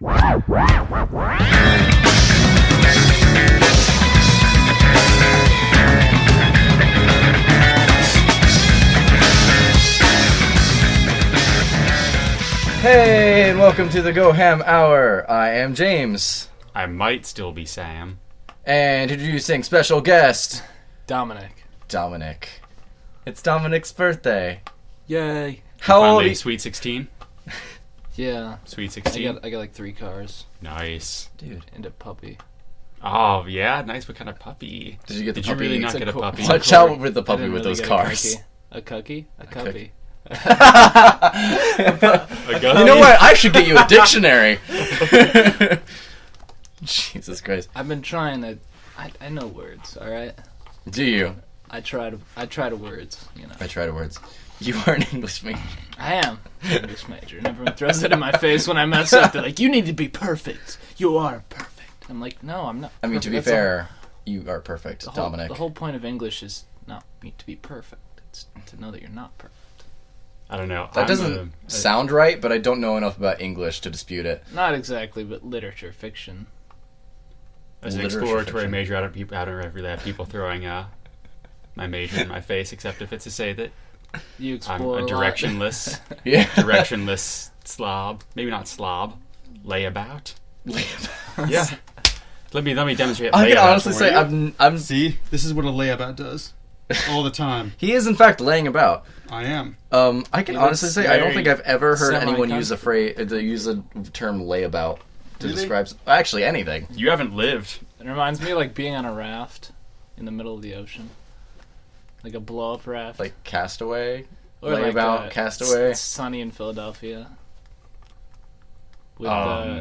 Hey, and welcome to the Go Ham Hour. I am James. I might still be Sam. And introducing special guest, Dominic. It's Dominic's birthday. Yay. How old are you? Sweet 16? Yeah. Sweet 16? I got like 3 cars. Nice. Dude. And a puppy. Oh, yeah? Nice. What kind of puppy? Did you get the Did puppy? you really not It's get a puppy? Watch out with the puppy with really those get cars. A cucky? A cuppy. You know what? I should get you a dictionary. Jesus Christ. I've been trying to... I know words, alright? Do you? I try to words, you know. I try to words. You are an English major. I am an English major. And everyone throws it in my face when I mess up. They're like, you need to be perfect. You are perfect. I'm like, no, I'm not. I mean, to be fair, you are perfect, Dominic. The whole point of English is not to be perfect. It's to know that you're not perfect. I don't know. That doesn't sound right, but I don't know enough about English to dispute it. Not exactly, but literature, fiction. As an exploratory major, I don't really have people throwing my major in my face, except if it's to say that You explore I'm a directionless, directionless slob. Maybe not slob. Layabout. Yeah. Let me demonstrate. I can honestly say I'm. See, this is what a layabout does all the time. He is in fact laying about. I am. I can He honestly looks say I don't think I've ever heard anyone use semi-confident. the term layabout to Really? describe actually anything. You haven't lived. It reminds me of like being on a raft in the middle of the ocean. Like a blow-up raft. Like Castaway, Or layabout, Castaway. Sunny in Philadelphia. With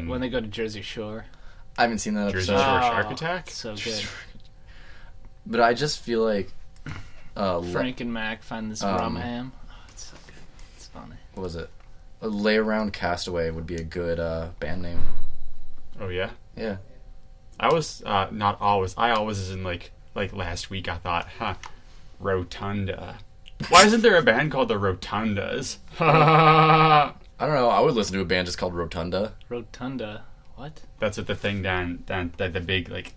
when they go to Jersey Shore. I haven't seen that Jersey episode, Shore Shark Attack? So good. but I just feel like Frank and Mac find this rum ham. Oh, it's so good. It's funny. what was it? A Lay Around Castaway would be a good band name. Oh, yeah? Yeah. I was, not always. I always, as in, like last week, I thought, Rotunda. Why isn't there a band called the Rotundas? I don't know. I would listen to a band just called Rotunda. Rotunda. What? That's at the thing down the big, like,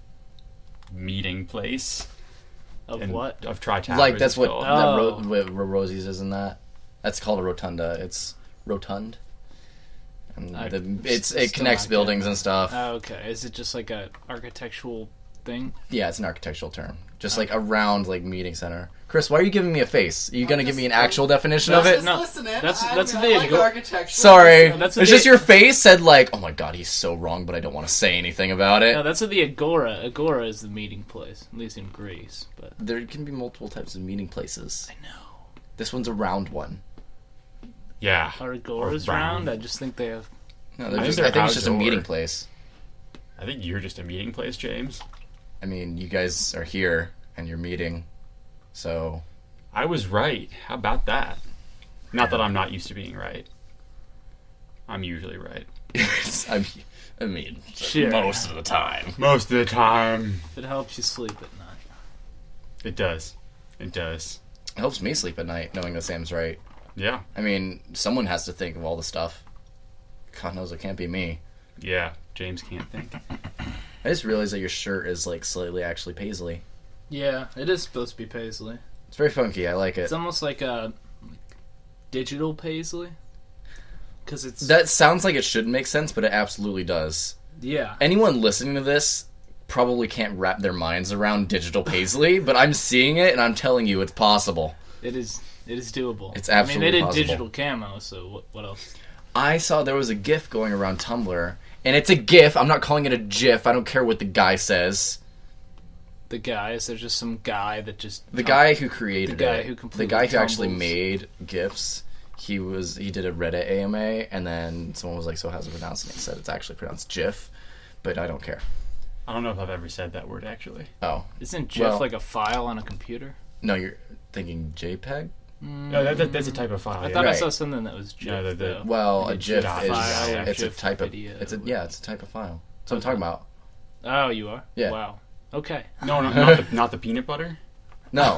meeting place. Of what? Of Tri-Towers. Like that's what Oh. what Rosie's isn't that? That's called a rotunda. It's rotund. And it still connects not buildings getting and stuff. Oh, okay. Is it just like a architectural thing? Yeah, it's an architectural term. Just like a round like meeting center. Chris, why are you giving me a face? Are you gonna give me an actual definition of it? No, that's the like architecture. Sorry. That's It's just your face said like, oh my god, he's so wrong, but I don't want to say anything about it. No, that's what the Agora. Agora is the meeting place, at least in Greece. But There can be multiple types of meeting places. I know. This one's a round one. Yeah. Are Agoras round? I just think they have. No, I I think think it's just a outdoor. meeting place. I think you're just a meeting place, James. I mean, you guys are here and you're meeting, so I was right. How about that? Not that I'm not used to being right. I'm usually right. I mean, Sure. most of the time. Most of the time. If it helps you sleep at night. It does. It does. It helps me sleep at night knowing that Sam's right. Yeah. I mean, someone has to think of all the stuff. God knows it can't be me. Yeah. James can't think. I just realized that your shirt is like slightly actually paisley. Yeah, it is supposed to be paisley. It's very funky. I like it. It's almost like a digital paisley. Because it's... That sounds like it shouldn't make sense, but it absolutely does. Yeah. Anyone listening to this probably can't wrap their minds around digital paisley, but I'm seeing it and I'm telling you it's possible. It is doable. It's absolutely I mean, they did possible. digital camo, so what else? I saw there was a GIF going around Tumblr, and it's a GIF. I'm not calling it a GIF. I don't care what the guy says. The guy, is there just some guy that just... The guy who created The guy it, who completely the guy who actually tumbles. made GIFs, he did a Reddit AMA, and then someone was like, so how's it pronounced? And he said it's actually pronounced GIF, but I don't care. I don't know if I've ever said that word, actually. Oh. Isn't GIF Well- like a file on a computer? No, you're thinking JPEG? No, that's a type of file. I thought I Right. saw something that was GIF. No, the- though. Well, Like a GIF dot is file, it's a GIF type of video, it's a type of file. That's what I'm talking about. Oh, you are? Yeah. Wow. Okay. No, not the peanut butter. No,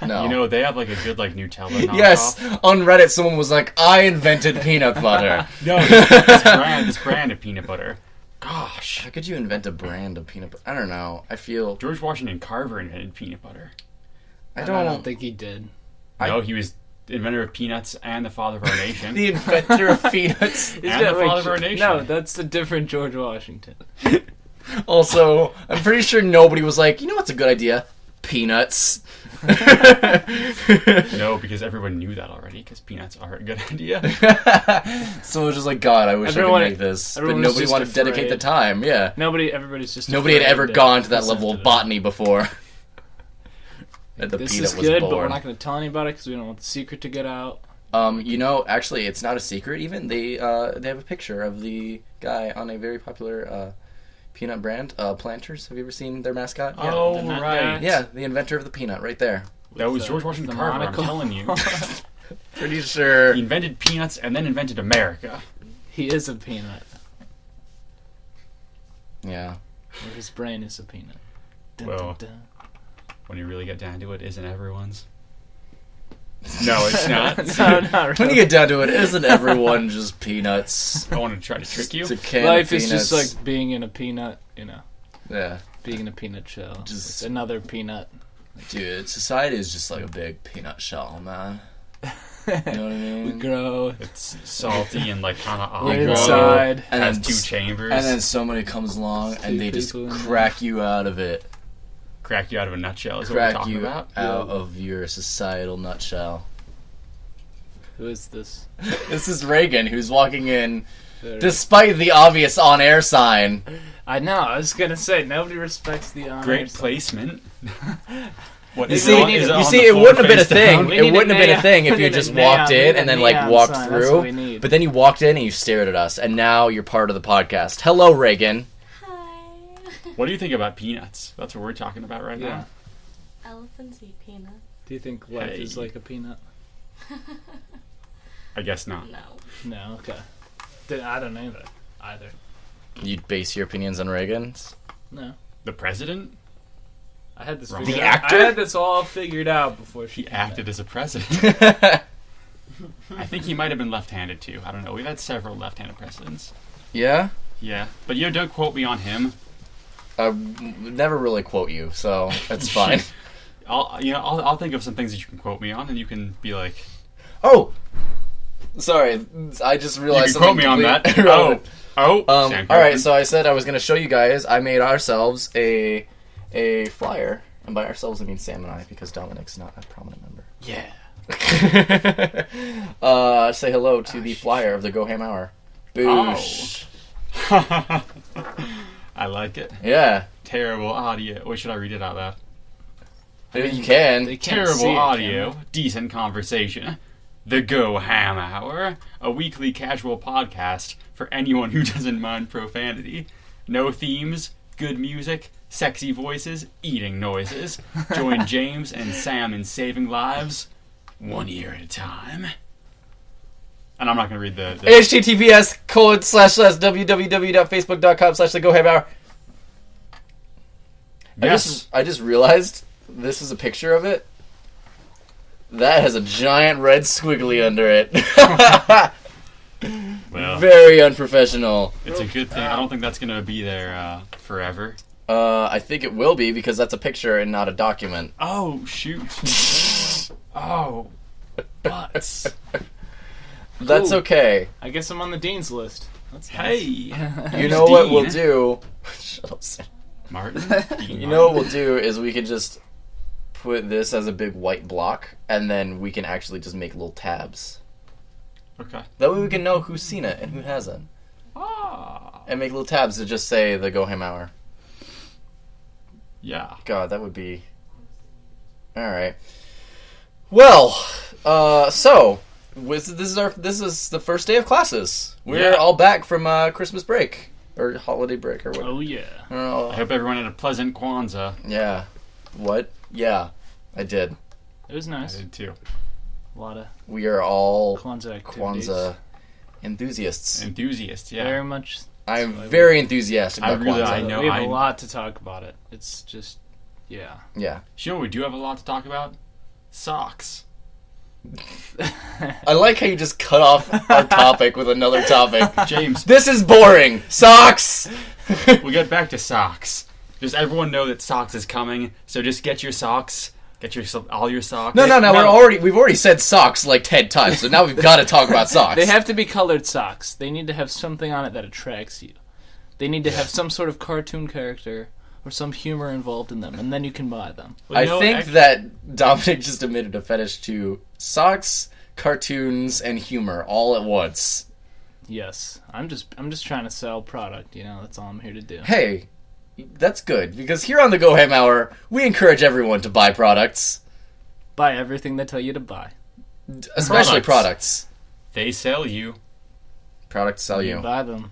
No. You know, they have like a good like Nutella knockoff. Yes, on Reddit someone was like, I invented peanut butter. No, this brand of peanut butter. Gosh. How could you invent a brand of peanut butter? I don't know. I feel... George Washington Carver invented peanut butter. I don't don't... think he did. No, he was the inventor of peanuts and the father of our nation. The inventor of peanuts. And the father of our nation. No, that's a different George Washington. Also, I'm pretty sure nobody was like, you know what's a good idea? Peanuts. No, because everyone knew that already, because peanuts are a good idea. So it was just like, God, I wish Everyone- I could make this. But everyone was nobody just wanted to dedicate the afraid. time, yeah. Everybody's just Nobody had afraid ever gone to that level of present it. botany before. And the This peanut is was good, but born. we're not going to tell anybody because we don't want the secret to get out. You know, actually, it's not a secret even. They have a picture of the guy on a very popular peanut brand, Planters. Have you ever seen their mascot? Yeah. Oh, the nut right. guy. Yeah, the inventor of the peanut, right there. That was With George the Washington Carver, monocle. I'm telling you. Pretty sure. He invented peanuts and then invented America. He is a peanut. Yeah. Or his brain is a peanut. Dun, Well. dun, dun. When you really get down to it, isn't everyone's? No, it's not. No, not When really. you get down to it, isn't everyone just peanuts? I want to try to trick you. It's a can Life of is peanuts. just like being in a peanut, Yeah. being in a peanut shell. Just- It's another peanut. Dude, society is just like a big peanut shell, man. You know what I We mean? grow. It's salty and like kind of We're grow. inside. And Has then, 2 chambers. and then somebody comes along and they just people in there. crack you out of it. Crack you out of a nutshell is what we're Crack talking you about. out of your societal nutshell. Who is this? This is Reagan, who's walking in despite the obvious on-air sign. I know. I was gonna say nobody respects the honor. Great placement. What You is see, it on- is on the it floor wouldn't have been a face down? thing. We It need a wouldn't have been a neon- thing if we you need just a walked neon- in we need and a then like neon walked sign, that's what we through. need. But then you walked in and you stared at us, and now you're part of the podcast. Hello, Reagan. Hi. What do you think about peanuts? That's what we're talking about right Yeah. now. Elephants eat peanuts. Do you think life Hey. is like a peanut? I guess not. No. No. Okay. I don't know that either. You'd base your opinions on Reagan's? No. The president? I had this. Wrong. figured The out- actor? I had this all figured out before she He came acted back. as a president. I think he might have been left-handed too. I don't know. We've had several left-handed presidents. Yeah? Yeah, but you know, don't quote me on him. I never really quote you, so it's fine. I'll think of some things that you can quote me on, and you can be like, Oh! Sorry, I just you realized can quote me something on that. completely irrelevant. Sam Alright, Kirkman. so I said I was going to show you guys, I made ourselves a flyer. And by ourselves, I mean Sam and I, because Dominic's not a prominent member. Yeah. Say hello to the flyer of the Go Ham Hour. Boosh. I like it. Yeah. Terrible audio. Wait, should I read it out loud? You can. They can't see Terrible it, audio, can decent conversation. The Go Ham Hour, a weekly casual podcast for anyone who doesn't mind profanity. No themes, good music, sexy voices, eating noises. Join James and Sam in saving lives, 1 year at a time. And I'm not going to read the https://www.facebook.com/the Go Ham Hour. Yes. I just realized this is a picture of it. That has a giant red squiggly under it. Well, Very unprofessional. it's a good thing. I don't think that's going to be there forever. I think it will be because that's a picture and not a document. Oh, shoot. Oh, butts. That's Cool. okay. I guess I'm on the dean's list. That's Hey. nice. You know what Dean. we'll do? Shut up, Sam. Martin? You know what we'll do is we can just put this as a big white block, and then we can actually just make little tabs. Okay. That way we can know who's seen it and who hasn't. Ah. And make little tabs to just say the Go Ham Hour. Yeah. God, that would be... Alright. Well, so... This is the first day of classes. We're Yeah. all back from Christmas break. Or holiday break, or what. Oh yeah. I don't know. I hope everyone had a pleasant Kwanzaa. Yeah. What? Yeah, I did. It was I nice. did too. A lot of We are all Kwanzaa activities. Kwanzaa enthusiasts. Enthusiast, yeah. Very much. I'm very enthusiastic I about really- Kwanzaa. I know. we have a lot to talk about it. It's just Yeah. Yeah. You know what we do have a lot to talk about? Socks. I like how you just cut off our topic with another topic. James, This is boring. Socks. we'll get back to socks. Just everyone know that socks is coming, so just get your socks. Get all your socks. No. We've already said socks like 10 times, so now we've got to talk about socks. They have to be colored socks. They need to have something on it that attracts you. They need to have some sort of cartoon character or some humor involved in them, and then you can buy them. Well, I think that Dominic just admitted a fetish to socks, cartoons, and humor all at once. Yes, I'm just trying to sell product. That's all I'm here to do. Hey, that's good, because here on the Go Ham Hour, we encourage everyone to buy products. Buy everything they tell you to buy. Especially products. They sell you. Products sell you. Buy them.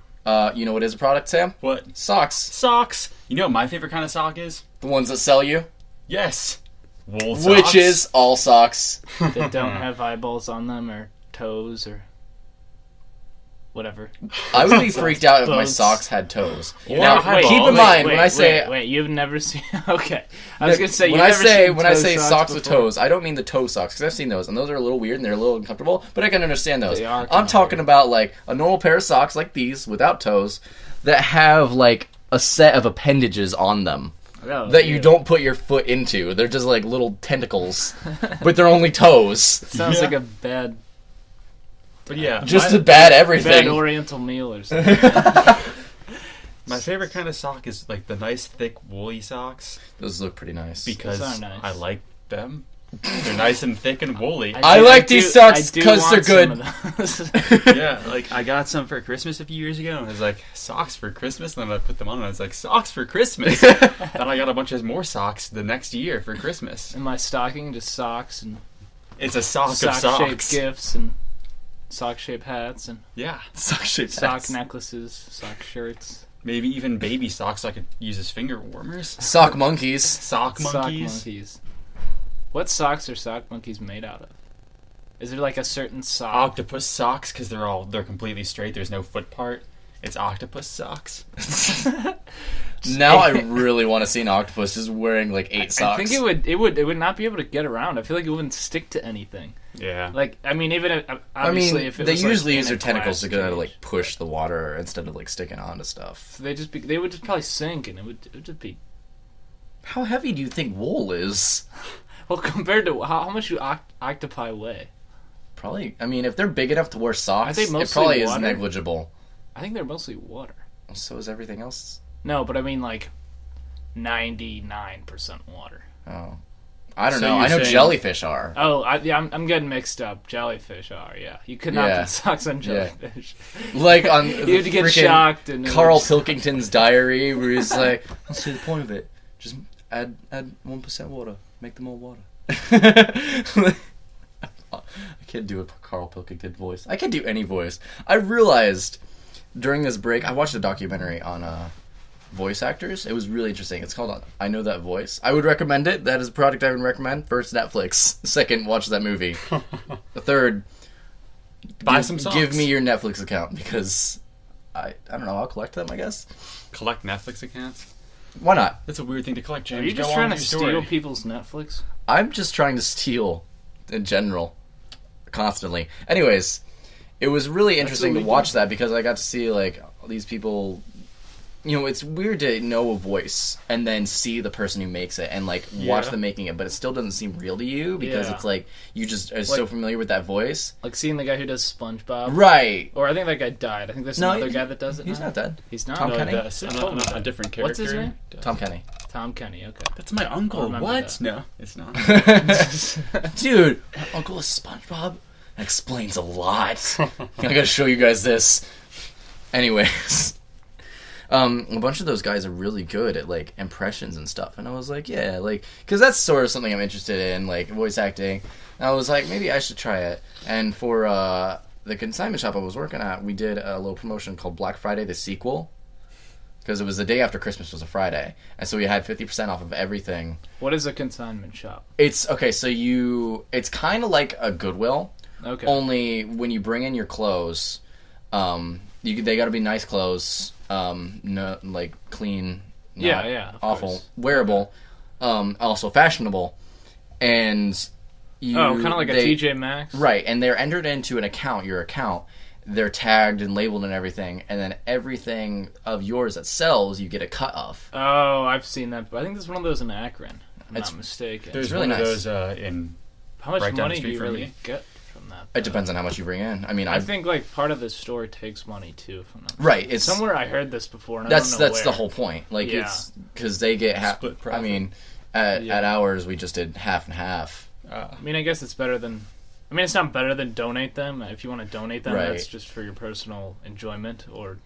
You know what is a product, Sam? What? Socks. Socks. You know what my favorite kind of sock is? The ones that sell you. Yes. Wool socks. Which is all socks. That don't have eyeballs on them or toes or whatever. I would be freaked out if my Boats. socks had toes. Or Now, eyeballs. keep in mind, when I say... Wait, you've never seen... Okay. I was going to say, when you've I never say seen when I toe say socks with before. toes, I don't mean the toe socks, because I've seen those, and those are a little weird and they're a little uncomfortable, but I can understand those. They are I'm kinda talking weird. about like a normal pair of socks like these without toes that have like a set of appendages on them Oh, that you yeah. don't put your foot into. They're just like little tentacles, but they're only toes. Sounds Yeah. like a bad But yeah, Just a bad everything. bad Oriental meal or something. my favorite kind of sock is like the nice thick woolly socks Those look pretty nice. because Those are nice. I like them. They're nice and thick and woolly. I like these socks 'cause they're good. Yeah, like I got some for Christmas a few years ago, and I was like, socks for Christmas? And then I put them on, and I was like, socks for Christmas? Then I got a bunch of more socks the next year for Christmas. In my stocking, just socks and It's a sock of sock-shaped socks. gifts and sock-shaped hats and Yeah. Sock shaped sock necklaces, sock shirts, Maybe even baby socks so I could use as finger warmers. Sock monkeys. Sock monkeys. sock monkeys. What socks are sock monkeys made out of? Is there like a certain sock? Octopus socks, because they're completely straight. There's no foot part. It's octopus socks. Now I really want to see an octopus just wearing like 8 socks. I think it would not be able to get around. I feel like it wouldn't stick to anything. Yeah. Like, I mean, even if, I obviously, mean, if it they was, like, usually in use a their tentacles to glass go to cage. like push the water instead of like sticking onto stuff. So they would just probably sink, and it would just be. How heavy do you think wool is? Well, compared to how much do octopi weigh? Probably. I mean, if they're big enough to wear socks, Are they it mostly probably is water? negligible. I think they're mostly water. So is everything else. No, but I mean like 99% water. Oh, I don't So know. you're I know saying- jellyfish are. Oh, I'm getting mixed up. Jellyfish are, yeah. You could not Yeah. put socks on Yeah. jellyfish. Like on You have to get freaking shocked and Carl it's- Pilkington's diary, where he's like, "Let's see the point of it. Just add 1% water. Make them all water." I can't do a Carl Pilkington voice. I can't do any voice. I realized during this break, I watched a documentary on voice actors. It was really interesting. It's called I Know That Voice. I would recommend it. That is a product I would recommend. First, Netflix. Second, watch that movie. The third, Buy some socks. give me your Netflix account, because I don't know, I'll collect them, I guess. Collect Netflix accounts. Why not? That's a weird thing to collect, James. Are you just Go trying on to with your story. steal people's Netflix? I'm just trying to steal in general, constantly. Anyways, it was really interesting to what we watch that, because I got to see like these people. You know, it's weird to know a voice and then see the person who makes it and like watch Yeah. them making it, but it still doesn't seem real to you, because Yeah. it's like you just are so Like- familiar with that voice. Like seeing the guy who does SpongeBob? Right. Or I think that guy died. I think there's No, another guy that does it He's now. not dead. He's not? Tom No, Kenny? that's- a different character. What's his name? Tom Kenny. Tom Kenny, okay. That's my uncle. remember What? that. No, it's not. Dude, my uncle is SpongeBob. That explains a lot. I gotta show you guys this. Anyways, a bunch of those guys are really good at like impressions and stuff, and I was like, yeah, like, because that's sort of something I'm interested in, like voice acting. And I was like, maybe I should try it. And for the consignment shop I was working at, we did a little promotion called Black Friday the sequel, because it was the day after Christmas was a Friday, and so we had 50% off of everything. What is a consignment shop? It's okay. So it's kind of like a Goodwill. Okay. Only when you bring in your clothes, they got to be nice clothes, no like clean, not Yeah, of awful, course. wearable. also fashionable, and kind of like a TJ Maxx. Right, and they're entered into an account, your account. They're tagged and labeled and everything, and then everything of yours that sells, you get a cut of. Oh, I've seen that. But I think there's one of those in Akron. If I'm not mistaken. There's really one nice. of those in. How much right down the money do street you from really me. get from that? It depends on how much you bring in. I mean, I think like part of the store takes money too. If I'm not right. It's somewhere I heard this before. And that's I don't know the where. whole point. Like Yeah. it's because they get Split I profit. mean, at ours we just did half and half. I mean, I guess it's better than. I mean, it's not better than donate them. If you want to donate them, Right. that's just for your personal enjoyment or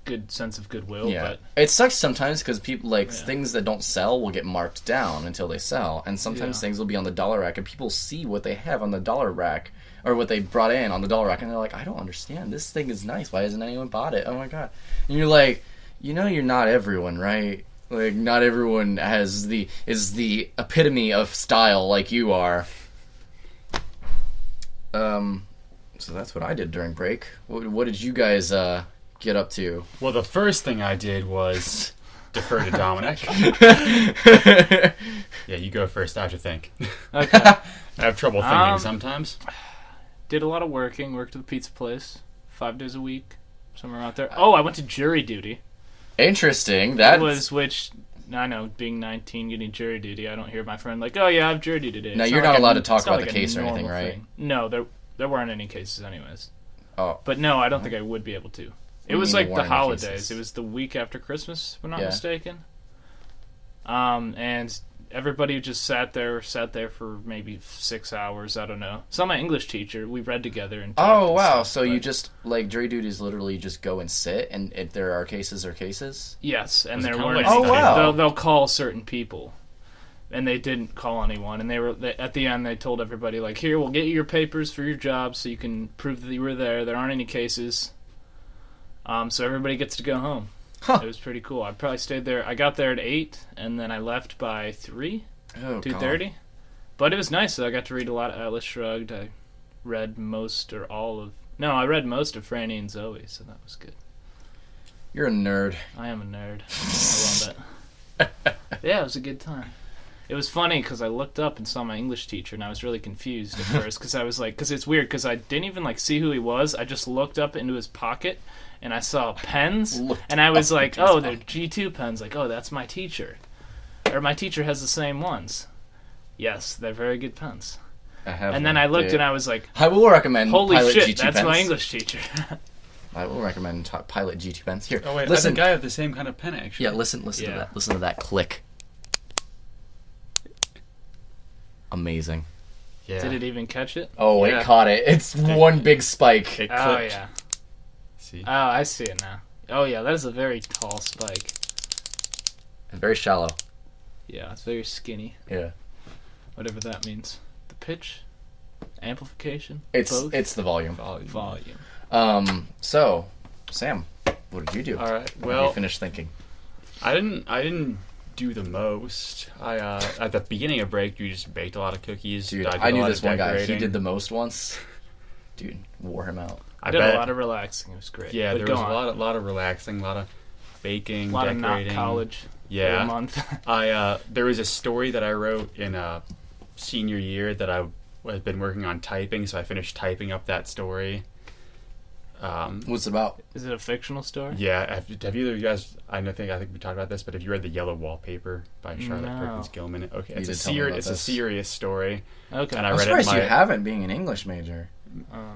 good sense of goodwill. Yeah, But it sucks sometimes because people Yeah. things that don't sell will get marked down until they sell, and sometimes Yeah. things will be on the dollar rack, and people see what they have on the dollar rack or what they brought in on the dollar rack, and they're like, "I don't understand. This thing is nice. Why hasn't anyone bought it? Oh my god!" And you're like, you're not everyone, right? Like, not everyone is the epitome of style like you are. So that's what I did during break. What did you guys get up to? Well, the first thing I did was defer to Dominic. Yeah, you go first. I have to think. okay, I have trouble thinking sometimes. did a lot of working. Worked at the pizza place 5 days a week, somewhere out there. Oh, I went to jury duty. Interesting. Which I know, being 19, getting jury duty. I don't hear my friend like, "Oh yeah, I have jury duty today." No, It's you're not not like allowed to talk it's not about like the a case or anything, normal right? thing. No, there weren't any cases anyways. Oh, But no, I don't think I would be able to. It You was mean like there the weren't any holidays. cases? It was the week after Christmas, if I'm not Yeah. mistaken. And everybody just sat there for maybe 6 hours. I don't know. Saw my English teacher. We read together and talked oh and wow! stuff, So you but- just jury duties literally just go and sit, and if there are cases or cases. yes, and Was it there kinda weren't. like any- Oh, wow. They'll call certain people. And they didn't call anyone, and at the end they told everybody like, "Here, we'll get you your papers for your job, so you can prove that you were there. There aren't any cases, so everybody gets to go home." Huh. It was pretty cool. I probably stayed there. I got there at 8, and then I left by 3, Oh, 2:30. But it was nice. So I got to read a lot of Atlas Shrugged. I read most or all of. No, I read most of Franny and Zoe, so that was good. You're a nerd. I am a nerd. I love it. Yeah, it was a good time. It was funny because I looked up and saw my English teacher, and I was really confused at first because I was like, because it's weird because I didn't even like see who he was. I just looked up into his pocket and I saw pens, and I was like, oh, they're G2 pens. Like, oh, that's my teacher, or my teacher has the same ones. Yes, they're very good pens. And then I looked and I was like, I will recommend holy Pilot shit, G2 that's pens. my English teacher. I will recommend Pilot G2 pens. Here, Oh wait, listen. I think I have the same kind of pen actually. Yeah, listen to Yeah. that. Listen to that click. Amazing. Yeah. Did it even catch it? Oh, Yeah. it caught it. It's one big spike. It Oh clicked. yeah. See. Oh, I see it now. Oh yeah, that is a very tall spike. It's very shallow. Yeah, it's very skinny. Yeah. Whatever that means. The pitch, amplification, It's both? the volume. Volume. So, Sam, what did you do? All right. When Well, you finished thinking. I didn't do the most. I at the beginning of break, you just baked a lot of cookies. Dude, did I a knew lot this of one guy. He decorating. did the most once. Dude, wore him out. I Did bet. a lot of relaxing. It was great. Yeah, But there go was on. a lot of relaxing, a lot of baking, A lot of not decorating. college. For a Yeah. month. There was a story that I wrote in senior year that I had been working on typing, so I finished typing up that story. What's it about? Is it a fictional story? Yeah, have either of you guys? I think we talked about this, but have you read The Yellow Wallpaper by Charlotte No. Perkins Gilman? Okay, You it's a did tell me about it's a this. serious story, Okay. and I I'm read it in surprised you my. haven't, being an English major.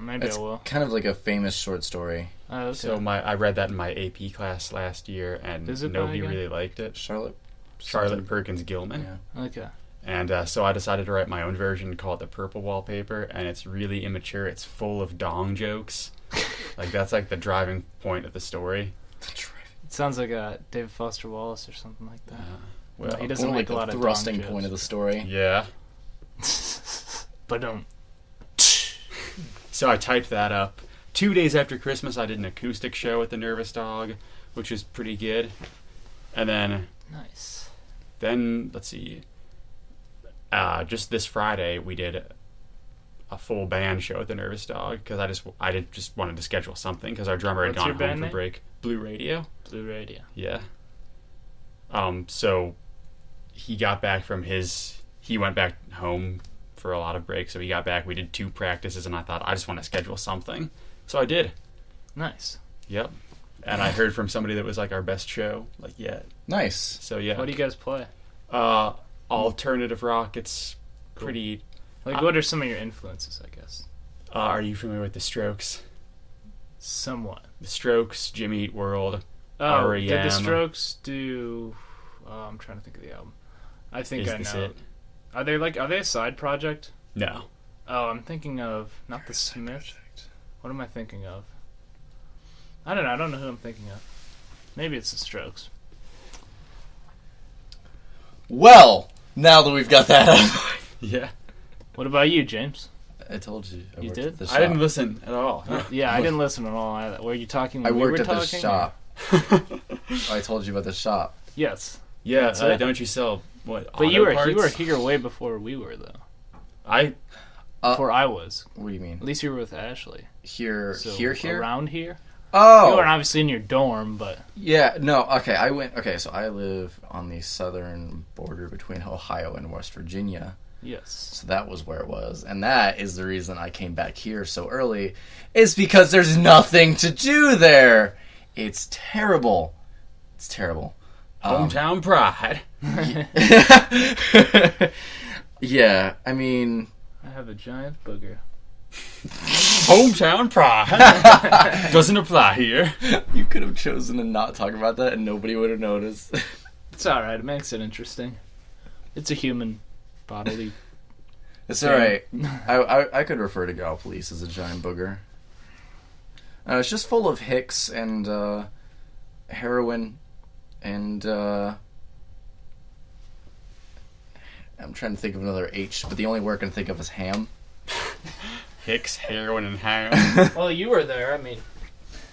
Maybe It's I will. kind of like a famous short story. Oh, okay. So I read that in my AP class last year, and Is it by nobody again? really liked it. Charlotte Perkins Gilman. Yeah. Okay. And so I decided to write my own version called The Purple Wallpaper, and it's really immature. It's full of dong jokes. Like, that's like the driving point of the story. It sounds like a David Foster Wallace or something like that. Well, he doesn't More make like a lot the of thrusting dong point of jokes. the story. yeah. But don't. So I typed that up. 2 days after Christmas, I did an acoustic show at the Nervous Dog, which was pretty good. And Nice. then let's see. Just this Friday, we did a full band show at the Nervous Dog because I just wanted to schedule something because our drummer had What's your gone home band for name? break. Blue Radio. Blue Radio. Yeah. So he got back from he went back home for a lot of breaks, so he got back. We did 2 practices, and I thought, I just want to schedule something. So I did. Nice. Yep. And I heard from somebody that was like our best show, like yet. Nice. So yeah. What do you guys play? Alternative rock. It's pretty. Like, what are some of your influences, I guess? Are you familiar with the Strokes? Somewhat. The Strokes, Jimmy Eat World, Oh, R.E.M. did the Strokes do... I'm trying to think of the album. I think Is I This know. It? Are they a side project? No. Oh, I'm thinking of... Not the Smiths. What am I thinking of? I don't know. I don't know who I'm thinking of. Maybe it's the Strokes. Well, now that we've got that out, Yeah. What about you, James? I told you. I You worked did? At the I didn't shop. listen at all. Yeah, I didn't listen at all either. Were you talking I when we worked were at the talking? shop. I told you about the shop. Yes. Yeah, That's it? don't you sell, what, But you auto were parts? here way before we were, though. Before I was. What do you mean? At least you were with Ashley. Here, So here? Around here? Oh! You weren't obviously in your dorm, but... Yeah, no, okay, so I live on the southern border between Ohio and West Virginia. Yes. So that was where it was. And that is the reason I came back here so early. Is because there's nothing to do there. It's terrible. It's terrible. Hometown pride. Yeah, I mean... I have a giant booger. Hometown pride. Doesn't apply here. You could have chosen to not talk about that and nobody would have noticed. It's alright, it makes it interesting. It's a human bodily... It's alright. I could refer to Gallipolis as a giant booger. It's just full of hicks and heroin and I'm trying to think of another H, but the only word I can think of is ham. Hicks, heroin, and ham. Well, you were there, I mean...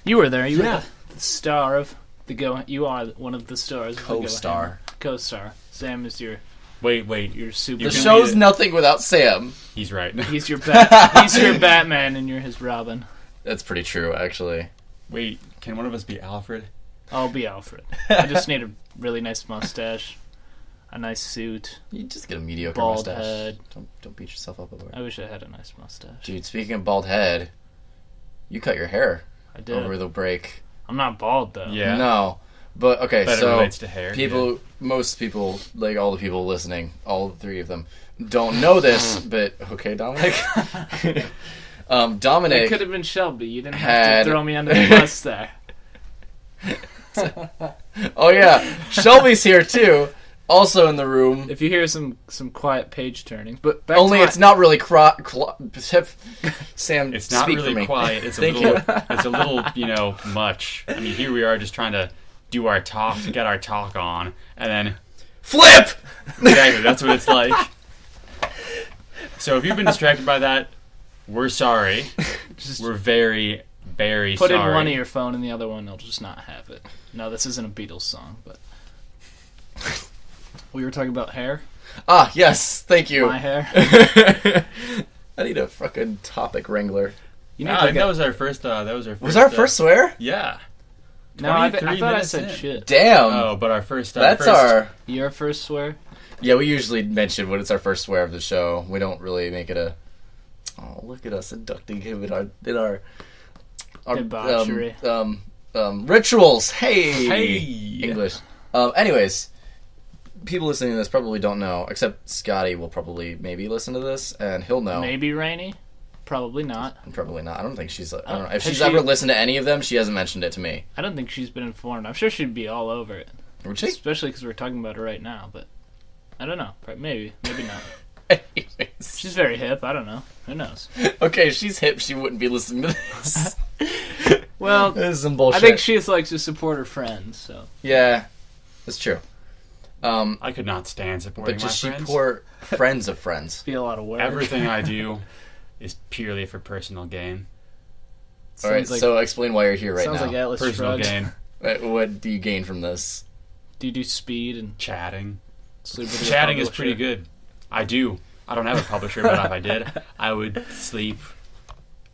You were there, you Yeah. were the star of the Go... You are one of the stars of the Go Co-star. Ham. Co-star. Sam is your Wait. your super... The can show's be the- nothing without Sam. He's right. He's your Batman and you're his Robin. That's pretty true, actually. Wait, can one of us be Alfred? I'll be Alfred. I just need a really nice mustache, a nice suit. You just get a mediocre Bald mustache. head. Don't beat yourself up over it. I wish I had a nice mustache. Dude, speaking of bald head, you cut your hair I did. over the break. I'm not bald though. Yeah. No. But, okay, But it so relates to hair. most people, like all the people listening, all 3 of them, don't know this, but, okay, Dominic? It Dominic could have been Shelby. You didn't have had- to throw me under the bus there. Oh yeah, Shelby's here too. Also in the room. If you hear some quiet page turning, but back Only to it's not really Sam, It's not speak for really me. quiet. It's a Thank little. It's a little, much. I mean, here we are just trying to do our talk, get our talk on, and then Flip. exactly that's what it's like. So if you've been distracted by that, we're sorry. Just We're very, very put sorry. in one earphone and the other one will just not have it. No, this isn't a Beatles song, but we were talking about hair. Ah, yes, thank you. My hair. I need a fucking topic wrangler. You need Ah, like that a, was our first. Was Was our first swear? Yeah. no, I 23 thought I minutes said in. shit. Damn. Oh, but our first. That's first, our. Your first swear? Yeah, we usually mention when it's our first swear of the show. We don't really make it a. Oh, look at us inducting him in our Debauchery. rituals. Hey, Hey. English. Anyways, people listening to this probably don't know, except Scotty will probably maybe listen to this and he'll know. Maybe Rainy? Probably not. Probably not. I don't think she's. I don't know if has she's she- ever listened to any of them. She hasn't mentioned it to me. I don't think she's been informed. I'm sure she'd be all over it. Would she? Especially because we're talking about it right now, but I don't know. Maybe not. Anyways. She's very hip. I don't know. Who knows? Okay, she's hip. She wouldn't be listening to this. Well, This is some bullshit. I think she just likes to support her friends, so. Yeah, that's true. I could not stand supporting But my just friends. support friends of friends. Be a lot of work. Everything I do is purely for personal gain. All right, Sounds so explain why you're here right sounds now. like Atlas Personal Shrugged. gain. What do you gain from this? Do you do speed and Chatting. sleep with your Chatting is publisher? pretty good. I do. I don't have a publisher, but if I did, I would sleep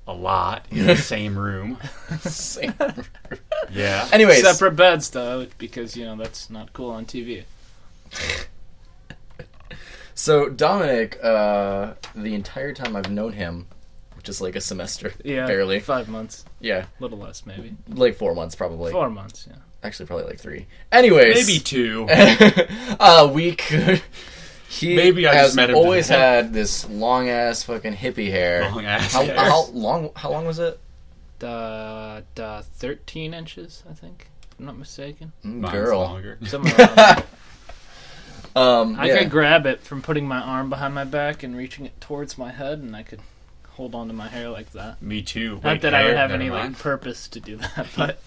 a lot in the same room. Same. Yeah. Anyways, Separate beds, though, because, that's not cool on TV. So Dominic, the entire time I've known him, which is like a semester, Yeah, barely. 5 months. Yeah, A little less, maybe. like 4 months probably. 4 months, yeah. Actually, probably like 3. Anyways, Maybe 2. we could. He Maybe I has just met him always today. had this long ass fucking hippie hair. Long ass How, hair. how long? How long was it? 13 inches, I think, if I'm not mistaken. Mine's Girl. longer. Somewhere around there. I Yeah. could grab it from putting my arm behind my back and reaching it towards my head, and I could hold on to my hair like that. Me too. Not Wait, that I would hair? have Never any mind. like purpose to do that, but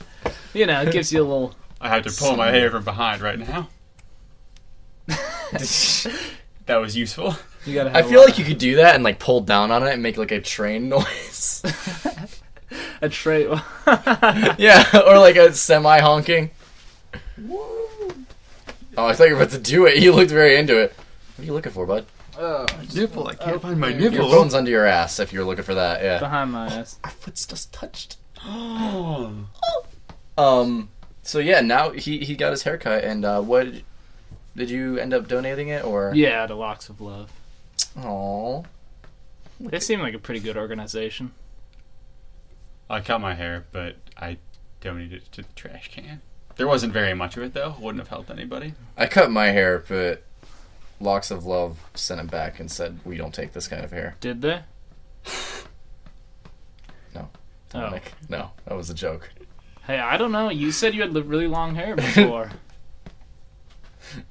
it gives you a little. I have to pull my hair from behind right now. That was useful. You gotta. I Have feel like you could do that and like pull down on it and make like a train noise. a tray. Yeah, or like a semi honking. Oh, I thought you were about to do it. You looked very into it. What are you looking for, bud? Nipple. I can't find my Your Your nipple. phone's under your ass if you're looking for that, yeah. Behind my ass. Our foot's just touched. Oh. So yeah, now he got his haircut, and what did you end up donating it, or? Yeah, the Locks of Love. Aww. They seem like a pretty good organization. I cut my hair, but I donated it to the trash can. There wasn't very much of it, though. Wouldn't have helped anybody. I cut my hair, but Locks of Love sent it back and said, we don't take this kind of hair. Did they? No. Oh. Dominic. No, that was a joke. Hey, I don't know. You said you had really long hair before.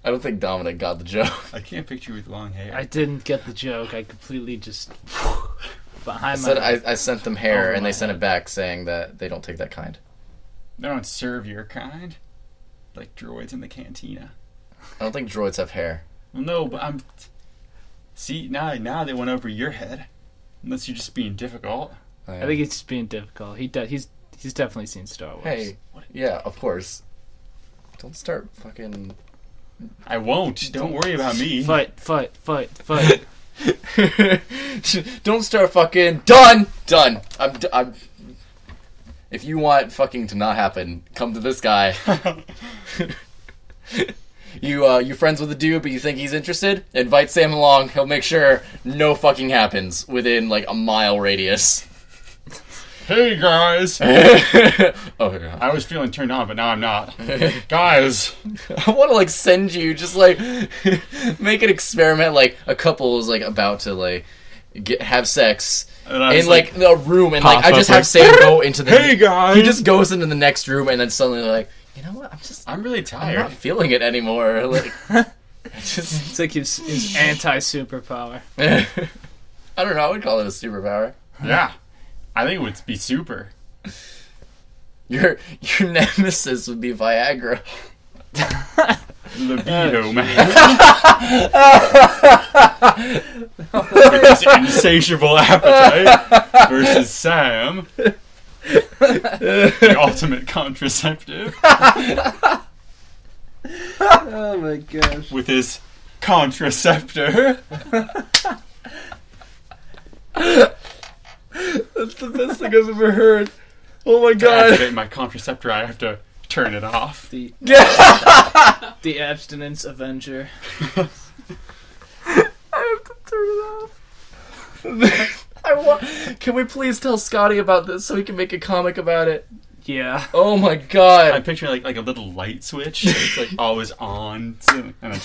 I don't think Dominic got the joke. I can't picture you with long hair. I didn't get the joke. I completely just behind I said my. I sent them hair, Over and my they sent head. it back saying that they don't take that kind. They don't serve your kind. Like droids in the cantina. I don't think droids have hair. Well, no, but I'm... See, now they went over your head. Unless you're just being difficult. I think he's just being difficult. He's definitely seen Star Wars. Hey, yeah, of course. Don't start fucking... I won't. Don't worry about me. Fight. Don't start fucking... Done! I'm... If you want fucking to not happen, come to this guy. You friends with a dude, but you think he's interested? Invite Sam along. He'll make sure no fucking happens within like a mile radius. Hey, guys! Oh, yeah. I was feeling turned on, but now I'm not. Guys! I want to like send you just like make an experiment. Like a couple is like about to like have sex. And I In was like the room, and like pop I just up, have like, Sam go into the. Hey, guys! He just goes into the next room, and then suddenly like, you know what? I'm really I'm tired. not feeling it anymore. Like, I just, It's like his anti-superpower. I don't know. I would call it a superpower. Yeah. I think it would be super. Your nemesis would be Viagra. Libido, man. With his insatiable appetite versus Sam. The ultimate contraceptive. Oh my gosh. With his contraceptor. That's the best thing I've ever heard. Oh my To god. activate my contraceptor, I have to turn it off. The abstinence avenger. I have to turn it off. Can we please tell Scotty about this so he can make a comic about it? Yeah. Oh my I god. picture like a little light switch. It's like always on. And then,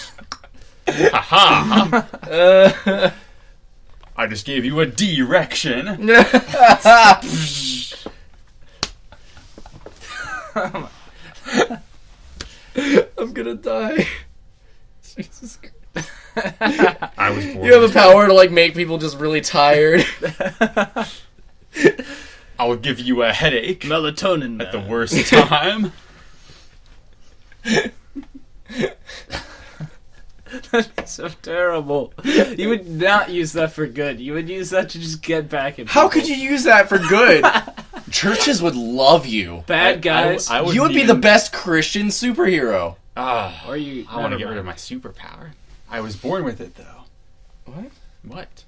ha I just gave you a direction. I'm gonna die. Jesus Christ. I was born. You have a power to like make people just really tired. I will give you a headache Melatonin. at the worst time. That's so terrible. You would not use that for good. You would use that to just get back at How people. could you use that for good? Churches would love you. Bad guys. I You would be the best Christian superhero. Or you. I want to get rid of my superpower. I was born with it, though. What? What?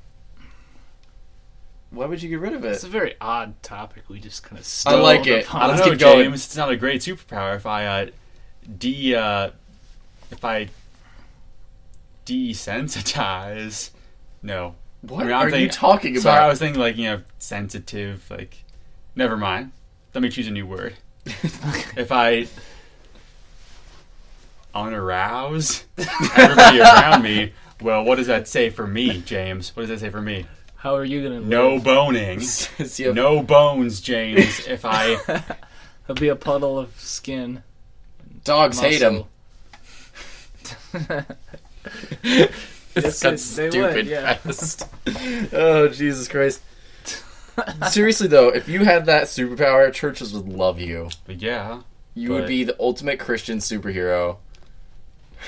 Why would you get rid of It's it? a very odd topic. We just kind of. I like it. I Let's don't know, keep going. James. It's not a great superpower if I desensitize. No. What I'm are you thinking- talking about? Sorry, I was thinking sensitive. Never mind. Let me choose a new word. If I unarouse everybody around me, well, what does that say for me, James? What does that say for me? How are you gonna? No boning. No bones, James. If I There'll be a puddle of skin. Dogs hate him. Yes, That's they stupid would, yeah. fast. Oh, Jesus Christ. Seriously, though, if you had that superpower, churches would love you. yeah, You would But- be the ultimate Christian superhero.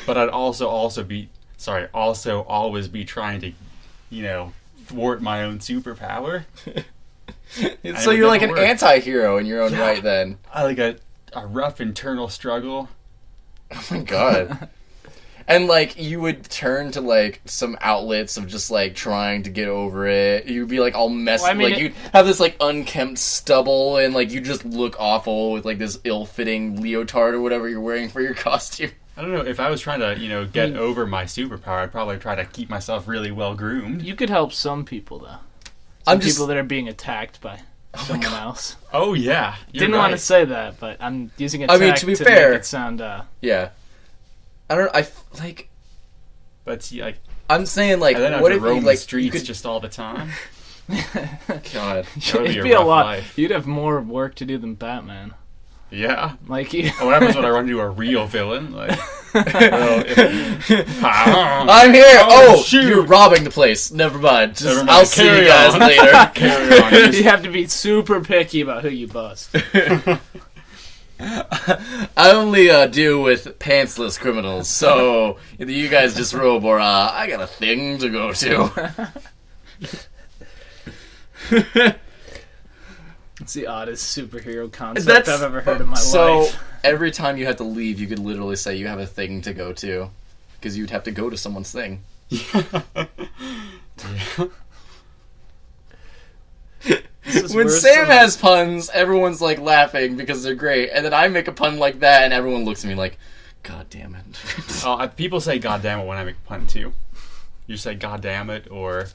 but I'd also always be trying to, thwart my own superpower. So would you're like never an work. anti-hero in your own Yeah. right, then. I like a rough internal struggle. Oh my god. And, you would turn to, some outlets of just, trying to get over it. You'd be, all messy. Well, I mean, you'd have this, unkempt stubble, and, you just look awful with, this ill-fitting leotard or whatever you're wearing for your costume. I don't know, if I was trying to, get over my superpower, I'd probably try to keep myself really well groomed. You could help some people though. I'm just... People that are being attacked by someone else. Oh, yeah. Didn't want to say that, but I'm using I attack mean, to be make fair- it sound. Yeah. I don't... But see, I'm saying, and then what I if roam you, the you streets could... just all the time. God. That would It'd be be a a rough lot. life. You'd have more work to do than Batman. Yeah. Like, What happens when I run into a real villain? I'm here! Oh, shoot. you're robbing the place. Never mind. Just, Never mind. I'll see you Carry guys on. later. Carry on. you have to be super picky about who you bust. I only deal with pantsless criminals, so either you guys disrobe or I got a thing to go to. It's the oddest superhero concept That's- I've ever heard in my So life. every time you have to leave, you could literally say you have a thing to go to, because you'd have to go to someone's thing. This is When worse Sam than- has puns, everyone's laughing because they're great, and then I make a pun like that, and everyone looks at me like, "God damn it!" People say "God damn it" when I make a pun too. You say "God damn it" or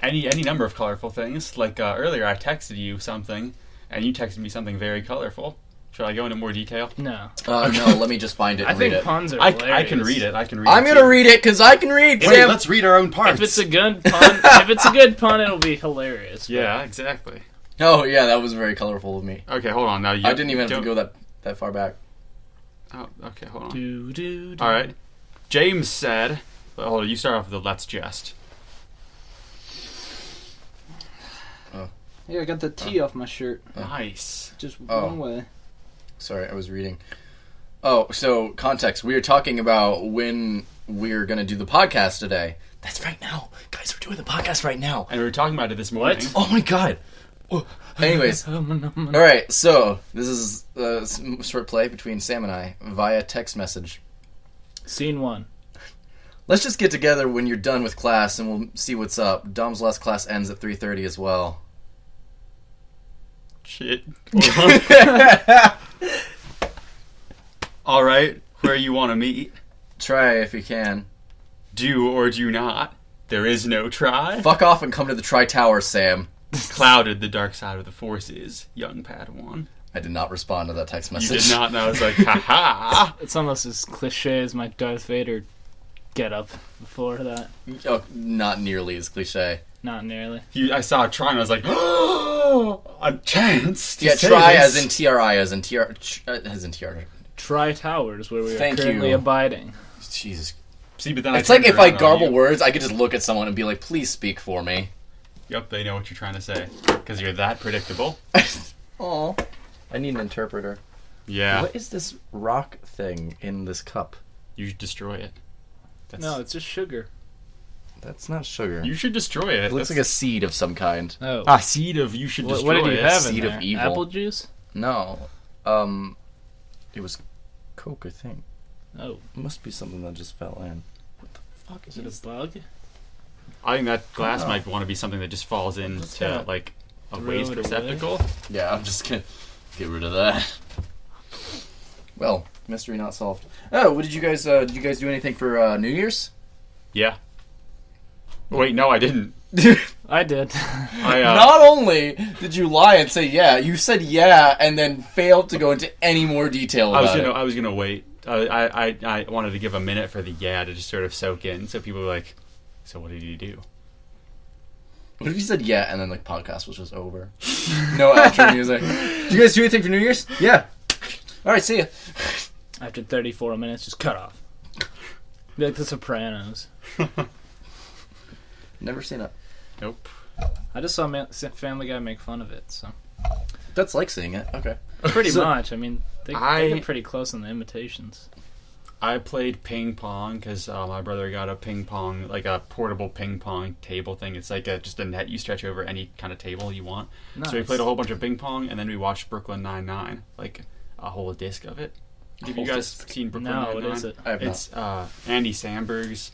any number of colorful things. Earlier, I texted you something, and you texted me something very colorful. Should I go into more detail? No. No, let me just find it I and read think it. puns are I hilarious. can read it. I can read. I'm it gonna too. read it because I can read. Wait, Sam. let's read our own parts. If it's a good pun, it'll be hilarious. but- Yeah, exactly. Oh yeah, that was very colorful of me. Okay, hold on. Now you. I didn't even have to don't- go that far back. Oh, okay, hold on. Do, do, do. All right. James said. Hold on. You start off with the "Let's Jest." Here, I got the T off my shirt. Nice. Just Oh. one way. Sorry, I was reading. Oh, so context. We are talking about when we're gonna do the podcast today. That's right now, guys. We're doing the podcast right now. And we were talking about it this morning. What? Oh my god. Oh. Anyways, all right. So this is a short play between Sam and I via text message. Scene 1. Let's just get together when you're done with class, and we'll see what's up. Dom's last class ends at 3:30 as well. Shit. All right. Where you want to meet? Try if you can. Do or do not. There is no try. Fuck off and come to the Tri-Tower, Sam. Clouded the dark side of the forces, young Padawan. I did not respond to that text You message. did not know. I was like, ha It's almost as cliche as my Darth Vader get up before that. Oh, not nearly as cliche. Not nearly. I saw a try and I was like, oh, a chance to Yeah, say try this. as in TRI, as in TR. Tri-Towers, where we are Thank currently you. abiding. Jesus. See, but then It's I like turned if I around on garble you. words, I could just look at someone and be like, please speak for me. Yep, they know what you're trying to say. Because you're that predictable. Aw. I need an interpreter. Yeah. What is this rock thing in this cup? You should destroy it. That's, No, it's just sugar. That's not sugar. You should destroy it. It looks like a seed of some kind. Oh. a seed of you should What destroy did you it. have in Seed of there? evil. Apple juice? No. It was Coke, I think. Oh. It must be something that just fell in. What the fuck Is it a bug? I think that glass Oh. might want to be something that just falls into Yeah. like a Throw waste it away. receptacle. Yeah, I'm just gonna get rid of that. Well, mystery not solved. Oh, what did you guys do anything for New Year's? Yeah. Wait, no, I didn't. I did. Not only did you lie and say yeah, you said yeah and then failed to go into any more detail about it. I was gonna wait. I wanted to give a minute for the yeah to just sort of soak in, so people were like, "So what did you do?" What if you said yeah and then the podcast was just over? No outro music. Did you guys do anything for New Year's? Yeah. All right, see ya. After 34 minutes, just cut off. Be like The Sopranos. Never seen it. Nope. I just saw Family Guy make fun of it, so. That's like seeing it. Okay. Pretty much. I mean, they get pretty close on the imitations. I played ping pong because my brother got a ping pong, like a portable ping pong table thing. It's like just a net you stretch over any kind of table you want. Nice. So we played a whole bunch of ping pong, and then we watched Brooklyn Nine-Nine, like a whole disc of it. Have you guys seen Brooklyn Nine-Nine? No, what is it? I have not. It's Andy Samberg's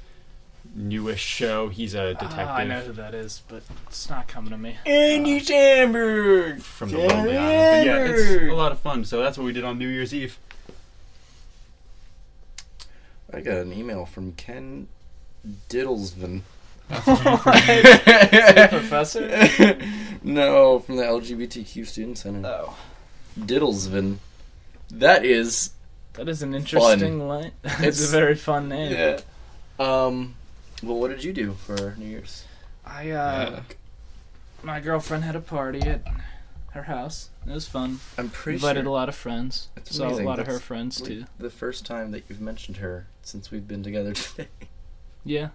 newest show. He's a detective. I know who that is, but it's not coming to me. Andy Samberg from the Lonely Island. But yeah, it's a lot of fun. So that's what we did on New Year's Eve. I got an email from Ken Diddlesvin. Professor? No, from the LGBTQ Student Center. Oh. Diddlesvin. That is an interesting line. It's a very fun name. Yeah. Well, what did you do for New Year's? My girlfriend had a party at her house. It was fun. I'm pretty Invited a lot of friends. That's Saw amazing. a lot of That's her friends too. The first time that you've mentioned her since we've been together today. Yeah.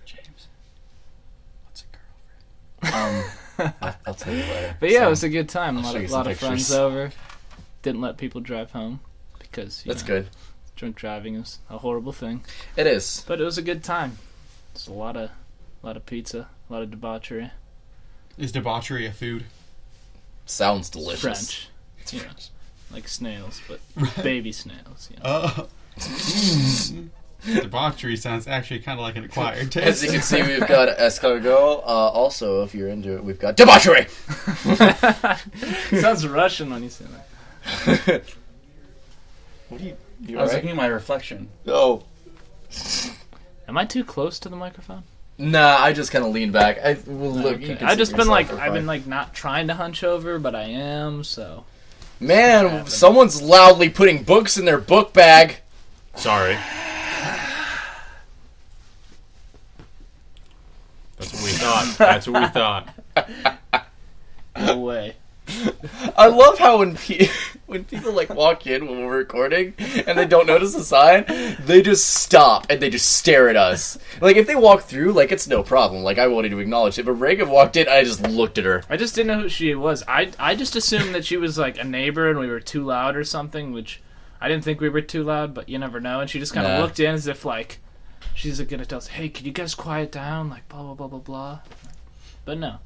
James, what's a girlfriend? I'll tell you later. But yeah, it was a good time. A I'll show you lot some of friends pictures. over. Didn't let people drive home because That's good. drunk driving is a horrible thing. It is. But it was a good time. It's a lot of pizza, a lot of debauchery. Is debauchery a food? Sounds delicious. French. It's You know, French. like snails, but baby snails. You know. Debauchery sounds actually kind of like an acquired As taste. you can see, we've got escargot. Also, if you're into it, we've got debauchery. Sounds Russian when you say that. What are you? I was looking at my reflection. Oh. Am I too close to the microphone? Nah, I just kind of leaned back. Look. Okay. You can I've sit just been yourself like, for I've been fun. like not trying to hunch over, but I am. So. Man, someone's loudly putting books in their book bag. Sorry. That's what we thought. That's what we thought. No way. I love how when people like walk in when we're recording and they don't notice the sign, they just stop and they just stare at us. Like if they walk through, like it's no problem. Like I wanted to acknowledge it, but Reagan walked in, I just looked at her. I just didn't know who she was. I just assumed that she was like a neighbor and we were too loud or something, which I didn't think we were too loud, but you never know. And she just kind of looked in as if like she's gonna tell us, "Hey, can you guys quiet down?" Like blah blah blah blah blah. But no.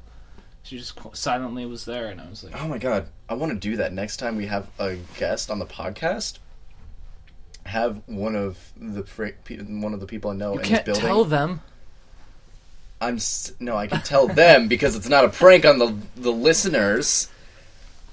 She just silently was there, and I was like, Oh my god, I want to do that next time we have a guest on the podcast. Have one of the people I know "You in can't this building. tell them." No, I can tell them because it's not a prank on the listeners.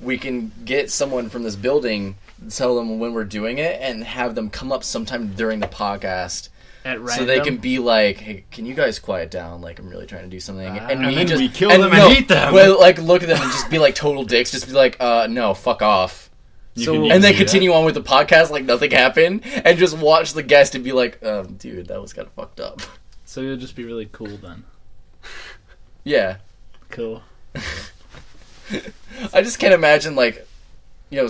We can get someone from this building, tell them when we're doing it, and have them come up sometime during the podcast. At random. So they can be like, "Hey, can you guys quiet down? Like, I'm really trying to do something." And then we kill them and eat them. Well, like, look at them and just be like total dicks. Just be like, no, fuck off. And then continue on with the podcast like nothing happened, and just watch the guest and be like, dude, that was kind of fucked up. So you'll just be really cool then. Yeah. Cool. I just can't imagine, like,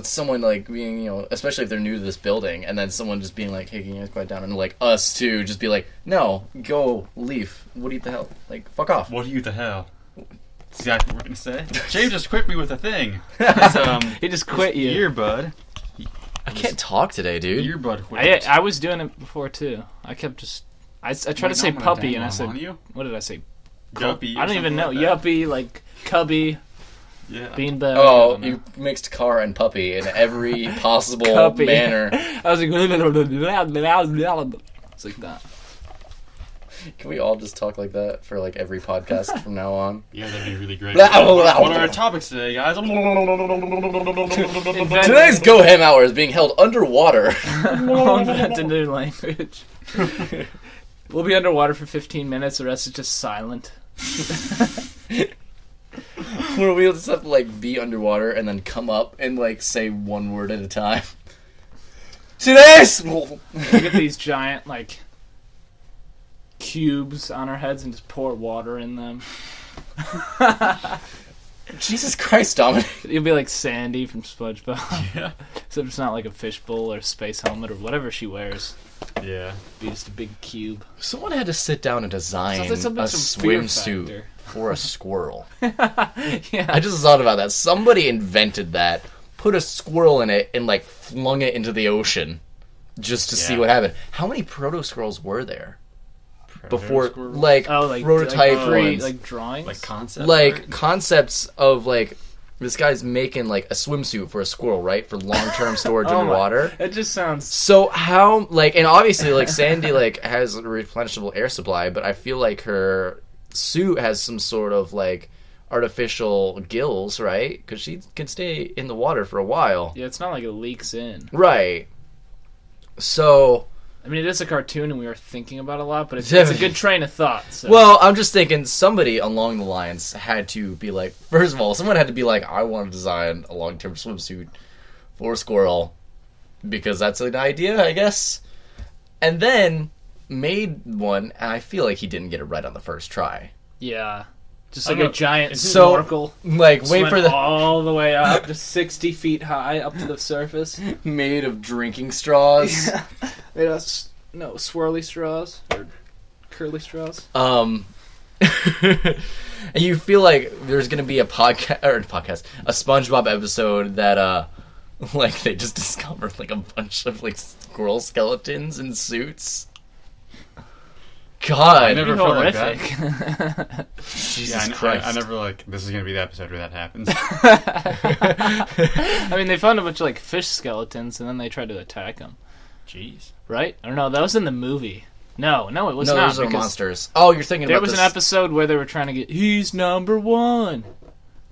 someone, like, being, especially if they're new to this building, and then someone just being like, "Hey, can you guys quiet down?" And, like, us, too, just be like, "No, go, leave. What the hell? Like, fuck off." What the hell? That's exactly what we're going to say. James just quit me with a thing. He just quit you. Earbud. I can't talk today, dude. Earbud quit. I was doing it before, too. I kept just... I tried to say puppy, and I said... What did I say? Yuppie. I don't even know. Yuppie, like, cubby, yeah. beanbag. Oh, you mixed car and puppy in every possible Puppy. manner. I was like... It's like that. Can we all just talk like that for, like, every podcast from now on? Yeah, that'd be really great. What What are our topics today, guys? Today's Go Ham Hour is being held underwater. Invent a new language. We'll be underwater for 15 minutes. The rest is just silent. Where we'll just have to like be underwater and then come up and like say one word at a time. Today's. We get these giant like cubes on our heads and just pour water in them. Jesus Christ, Dominic. You'll be like Sandy from SpongeBob. Yeah. Except it's not like a fishbowl or a space helmet or whatever she wears. Yeah. Be just a big cube. Someone had to sit down and design Sounds like a some fear swimsuit factor. for a squirrel. Yeah. I just thought about that. Somebody invented that, put a squirrel in it, and like flung it into the ocean just to see Yeah. what happened. How many proto-squirrels were there? Before, Squirrel? like, prototype ones. like drawings? Like concept Like, art? concepts of, like, this guy's making, like, a swimsuit for a squirrel, right? For long-term storage Oh in my- water. It just sounds... So how, like, and obviously, like, Sandy, like, has a replenishable air supply, but I feel like her suit has some sort of, like, artificial gills, right? Because she can stay in the water for a while. Yeah, it's not like it leaks in. Right. So... I mean, it is a cartoon and we are thinking about it a lot, but it's a good train of thought. So. Well, I'm just thinking somebody along the lines had to be like, first of all, someone had to be like, I want to design a long-term swimsuit for a squirrel because that's an idea, I guess. And then made one, and I feel like he didn't get it right on the first try. Yeah. Just I like don't a know. giant So, snorkel. Like, wait Swim for the all the way up, just 60 feet high up to the surface. made of drinking straws. Made us swirly straws or curly straws. And you feel like there's gonna be a podcast, a SpongeBob episode that like they just discovered like a bunch of like squirrel skeletons in suits. God, I never felt like that. Horrific. Jesus Yeah, Christ! I never like, this is going to be the episode where that happens. I mean, they found a bunch of like fish skeletons and then they tried to attack them. Jeez. Right? I don't know. That was in the movie. No, it was no, not. those are because monsters. Oh, you're thinking there about was this. an episode where they were trying to get. He's number one.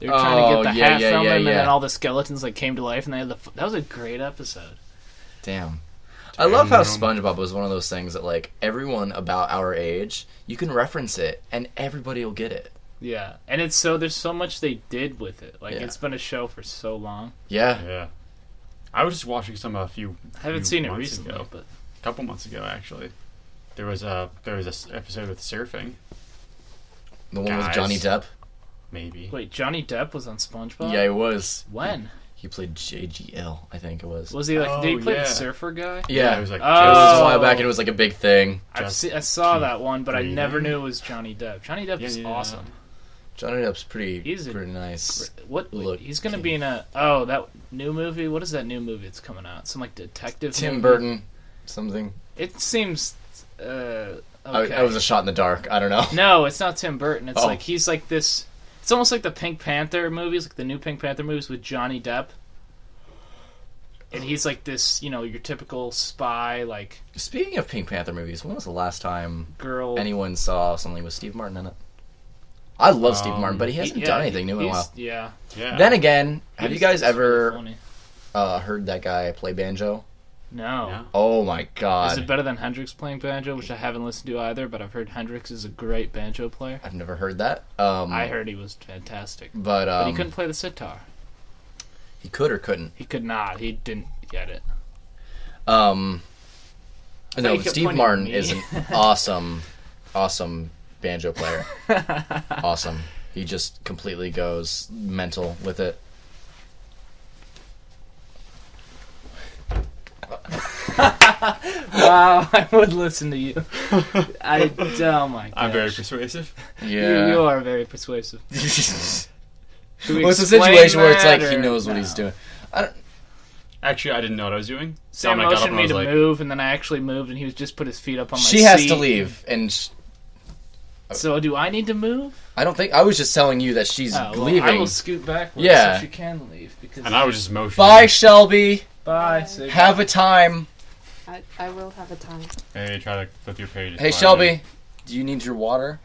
They were trying to get the hat from him, and then all the skeletons like came to life, and they had that was a great episode. Damn. I love how SpongeBob was one of those things that like everyone about our age, you can reference it and everybody will get it. Yeah, and it's there's so much they did with it. Like it's been a show for so long. Yeah. Yeah. I was just watching some I haven't seen it recently, ago. but A couple months ago, actually. There was a episode with surfing. The one with Guys. Johnny Depp. Maybe. wait, Johnny Depp was on SpongeBob? Yeah, he was. When? He played JGL, I think it was. Was he like? Did he Oh, play yeah. the surfer guy? Yeah. It was like It was a while Oh. back and it was like a big thing. I Just saw keep that one, but I never breathing. knew it was Johnny Depp. Johnny Depp is Yeah. awesome. Johnny Depp's pretty He's a nice. What? Look, He's gonna be in that new movie. What is that new movie that's coming out? Some like detective. Tim movie? Burton, something. It seems. Okay. I was a shot in the dark. I don't know. No, it's not Tim Burton. It's Oh. like he's like this. It's almost like the Pink Panther movies, like the new Pink Panther movies with Johnny Depp. And he's like this, your typical spy, like Speaking of Pink Panther movies, when was the last time girl. anyone saw something with Steve Martin in it? I love Steve Martin, but he hasn't done anything new in a while. Yeah. Yeah. Then again, have you guys He's really ever funny. heard that guy play banjo? No. No. Oh my Is god. it better than Hendrix playing banjo, which I haven't listened to either, but I've heard Hendrix is a great banjo player. I've never heard that. I heard he was fantastic. But But he couldn't play the sitar. he could or couldn't. He could not. He didn't get it. No, you but kept Steve pointing Martin at me. is an awesome banjo player. Awesome. He just completely goes mental with it. Wow, I would listen to you. Oh my gosh. I'm very persuasive. You are very persuasive. Should we Well, it's a explain situation where it's that, like he or- knows what No. he's doing. Actually, I didn't know what I was doing. Sam Dominic got up motioned and me was to like, move, and then I actually moved, and he was just put his feet up on my seat. She has to leave, and So do I need to move? I don't think I was just telling you that she's Oh, well, leaving. I will scoot backwards Yeah. so she can leave. Because And I was just motioning. Bye, Shelby. Bye. Say Have bye. a time. I will have a time. Hey, try to flip your page. Hey, Shelby. Do you need your water?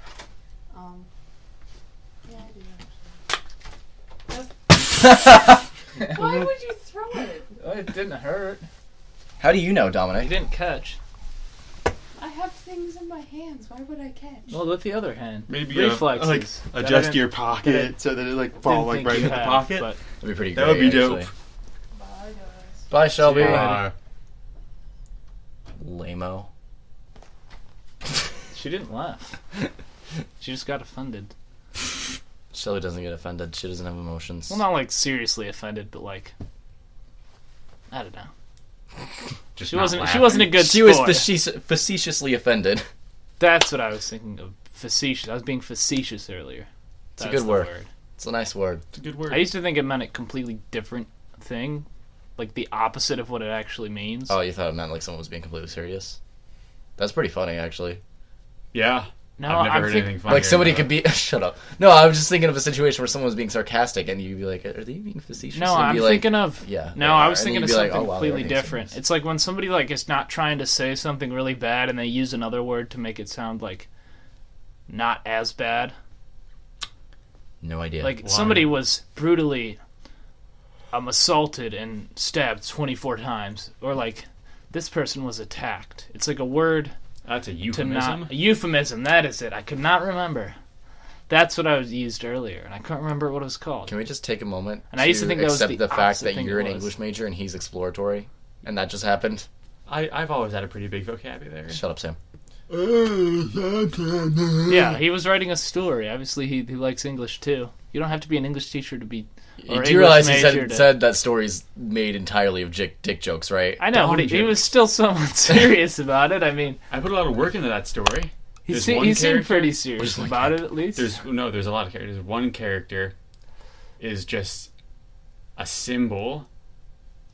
Yeah, I do. Why would you throw it? Oh, it didn't hurt. How do you know, He Dominic? didn't catch. I have things in my hands. Why would I catch? Well, with the other hand. Maybe reflexes. like that I adjust didn't- your pocket so that it like fall didn't like think right you in the had, pocket. but- That'd be pretty That great. would be actually. dope. Bye, guys. Bye, Shelby. See you later. Lame-o. She didn't laugh. She just got offended. Shelby doesn't get offended. She doesn't have emotions. Well, not like seriously offended, but like, I don't know. Just She not wasn't. She laughing. wasn't a good. She was sport. facetiously offended. That's what I was thinking of. Facetious. I was being facetious earlier. It's a That's good the word. It's a nice word. It's a good word. I used to think it meant a completely different thing, like the opposite of what it actually means. Oh, you thought it meant like someone was being completely serious? That's pretty funny, actually. Yeah. No, I've never I'm heard think- anything funny. Like somebody could be. Shut up. No, I was just thinking of a situation where someone was being sarcastic, and you'd be like, "Are they being facetious?" No, And I'm be like, thinking of. Yeah. No, they I are. was And thinking you'd of be like, something "Oh, wow, that completely makes different. sense." It's like when somebody like is not trying to say something really bad, and they use another word to make it sound like not as bad. No idea. Like Why? somebody was brutally assaulted and stabbed 24 times, or like this person was attacked. It's like a word That's a to euphemism. not a euphemism. That is it. I could not remember. That's what I was used earlier, and I couldn't remember what it was called. Can we just take a moment And I used to think that was accept the the fact opposite that thing you're it an was. English major and he's exploratory, and that just happened? I've always had a pretty big vocabulary. Shut up, Sam. Yeah, he was writing a story. Obviously, he likes English too. You don't have to be an English teacher to be. Or Do you realize he English major said that story's made entirely of dick jokes, right? I know, but he was still somewhat serious about it. I mean, I put a lot of work into that story. he There's seemed one character- pretty serious one about it, at least. There's a lot of characters. One character is just a symbol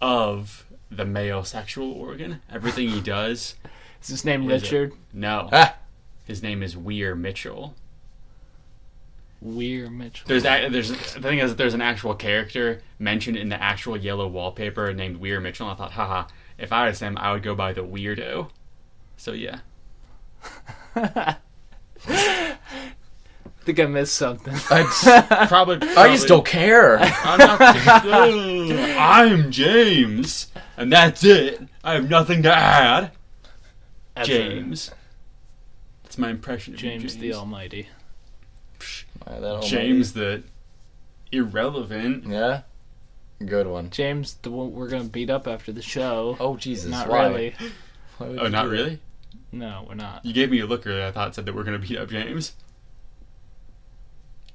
of the male sexual organ. Everything he does. Is his name Is it? Richard? No. Ah! His name is Weir Mitchell. Weir Mitchell. The thing is that there's an actual character mentioned in the actual yellow wallpaper named Weir Mitchell. And I thought, haha, if I was him, I would go by the Weirdo. So yeah. I think I missed something. Probably. I just don't care. I'm not. I'm James, and that's it. I have nothing to add. Ever. James. That's my impression of you, James the Almighty. James the irrelevant. Yeah? Good one. James, the one we're gonna beat up after the show. Oh, Jesus. Not why? really. Why would Oh, you not do that? really? No, we're not. You gave me a look earlier. I thought it said that we're gonna beat up James.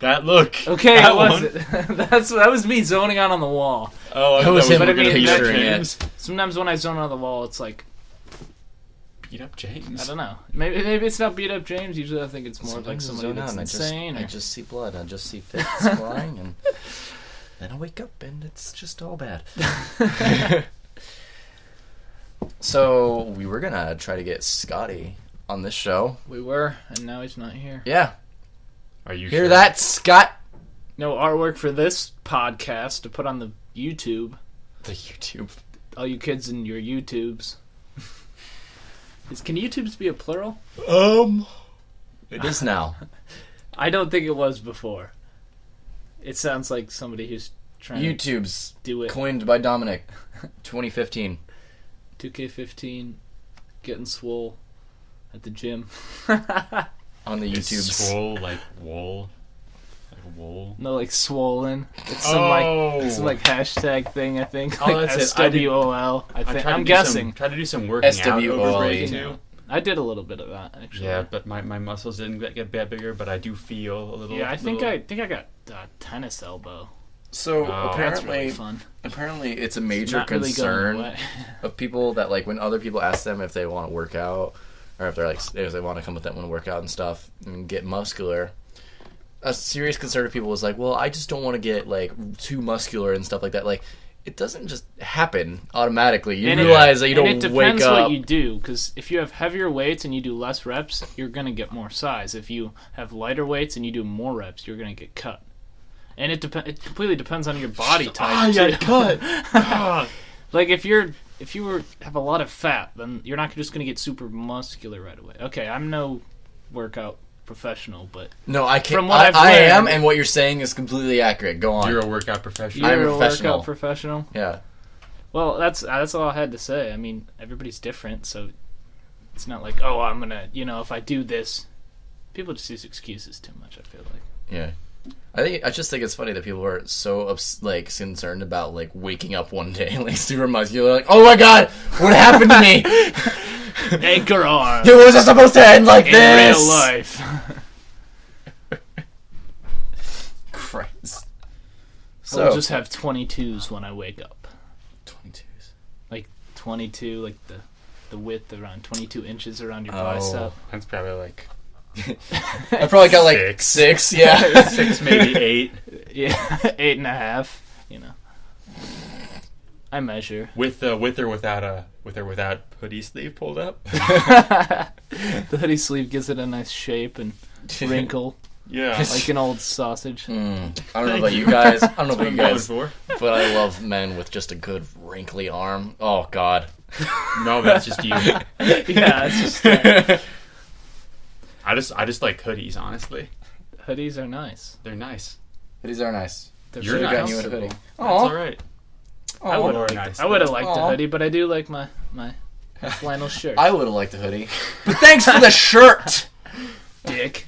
That look. Okay, that what was one. it? That was me zoning out on the wall. Oh, I That was thought him we were gonna beat up picturing it. James. Sometimes when I zone out on the wall, it's like Beat up James. I don't know. Maybe it's not beat up James. Usually, I think it's more of like Sometimes I somebody zone that's out and insane. I or- just see blood. I just see fists flying, and then I wake up and it's just all bad. So we were gonna try to get Scotty on this show. We were, and now he's not here. Yeah, Are you hear sure? that, Scott? No artwork for this podcast to put on the YouTube. The YouTube. All you kids in your YouTubes. Can YouTubes be a plural? It is now. I don't think it was before. It sounds like somebody who's trying YouTube's to do it. coined by Dominic, 2015. 2K15, getting swole at the gym. On the Is YouTubes. swole like wool? Like wool? No, like swollen. It's some like hashtag thing. I think. Oh, Like that's it. I did- SWOL. I I think. tried to I'm do guessing. Try to do some working out over SWOLE. break too. I did a little bit of that actually. Yeah, but my muscles didn't get bigger, but I do feel a little. Yeah, I think little- I got tennis elbow. So Oh, That's really apparently, fun. it's a major Not really going concern away. of people that like when other people ask them if they want to work out or if they're like if they want to come with them and work out and stuff and get muscular. A serious concern of people was like, well, I just don't want to get like too muscular and stuff like that. Like, it doesn't just happen automatically. You And realize that you and don't it wake depends up. what you do, because if you have heavier weights and you do less reps, you're gonna get more size. If you have lighter weights and you do more reps, you're gonna get cut. And it completely depends on your body type. I too. got cut. Like if you have a lot of fat, then you're not just gonna get super muscular right away. Okay, I'm no workout professional, but No, I can't. From what I've I learned- am, and what you're saying is completely accurate. Go on. You're a workout professional. I'm you're a a professional. workout professional. Yeah. Well, that's all I had to say. I mean, everybody's different, so It's not like, oh, I'm gonna, if I do this, people just use excuses too much. I feel like. Yeah. I just think it's funny that people are so concerned about like waking up one day like super muscular, like, oh my god, what happened to me? Anchor arm. It wasn't supposed to end like In this. real life. Christ. So I'll just have 22s when I wake up. 22s. Like 22, like the width around 22 inches around your bicep. That's probably like I probably got like 6. Yeah. 6, maybe 8. Yeah, 8.5. I measure With or without hoodie sleeve pulled up. the hoodie sleeve gives it a nice shape and wrinkle, Yeah. like an old sausage. I don't know about you guys. I don't know about you guys, For. but I love men with just a good wrinkly arm. Oh god. No, that's just you. Yeah, it's just I just like hoodies, honestly. hoodies are nice. They're nice. Hoodies are nice. They're You're very nice. You in a hoodie. comfortable. That's Aw. all right. I would Or have nice, liked Aw. a hoodie, but I do like my flannel shirt. I would have liked a hoodie. But thanks for the shirt. Dick.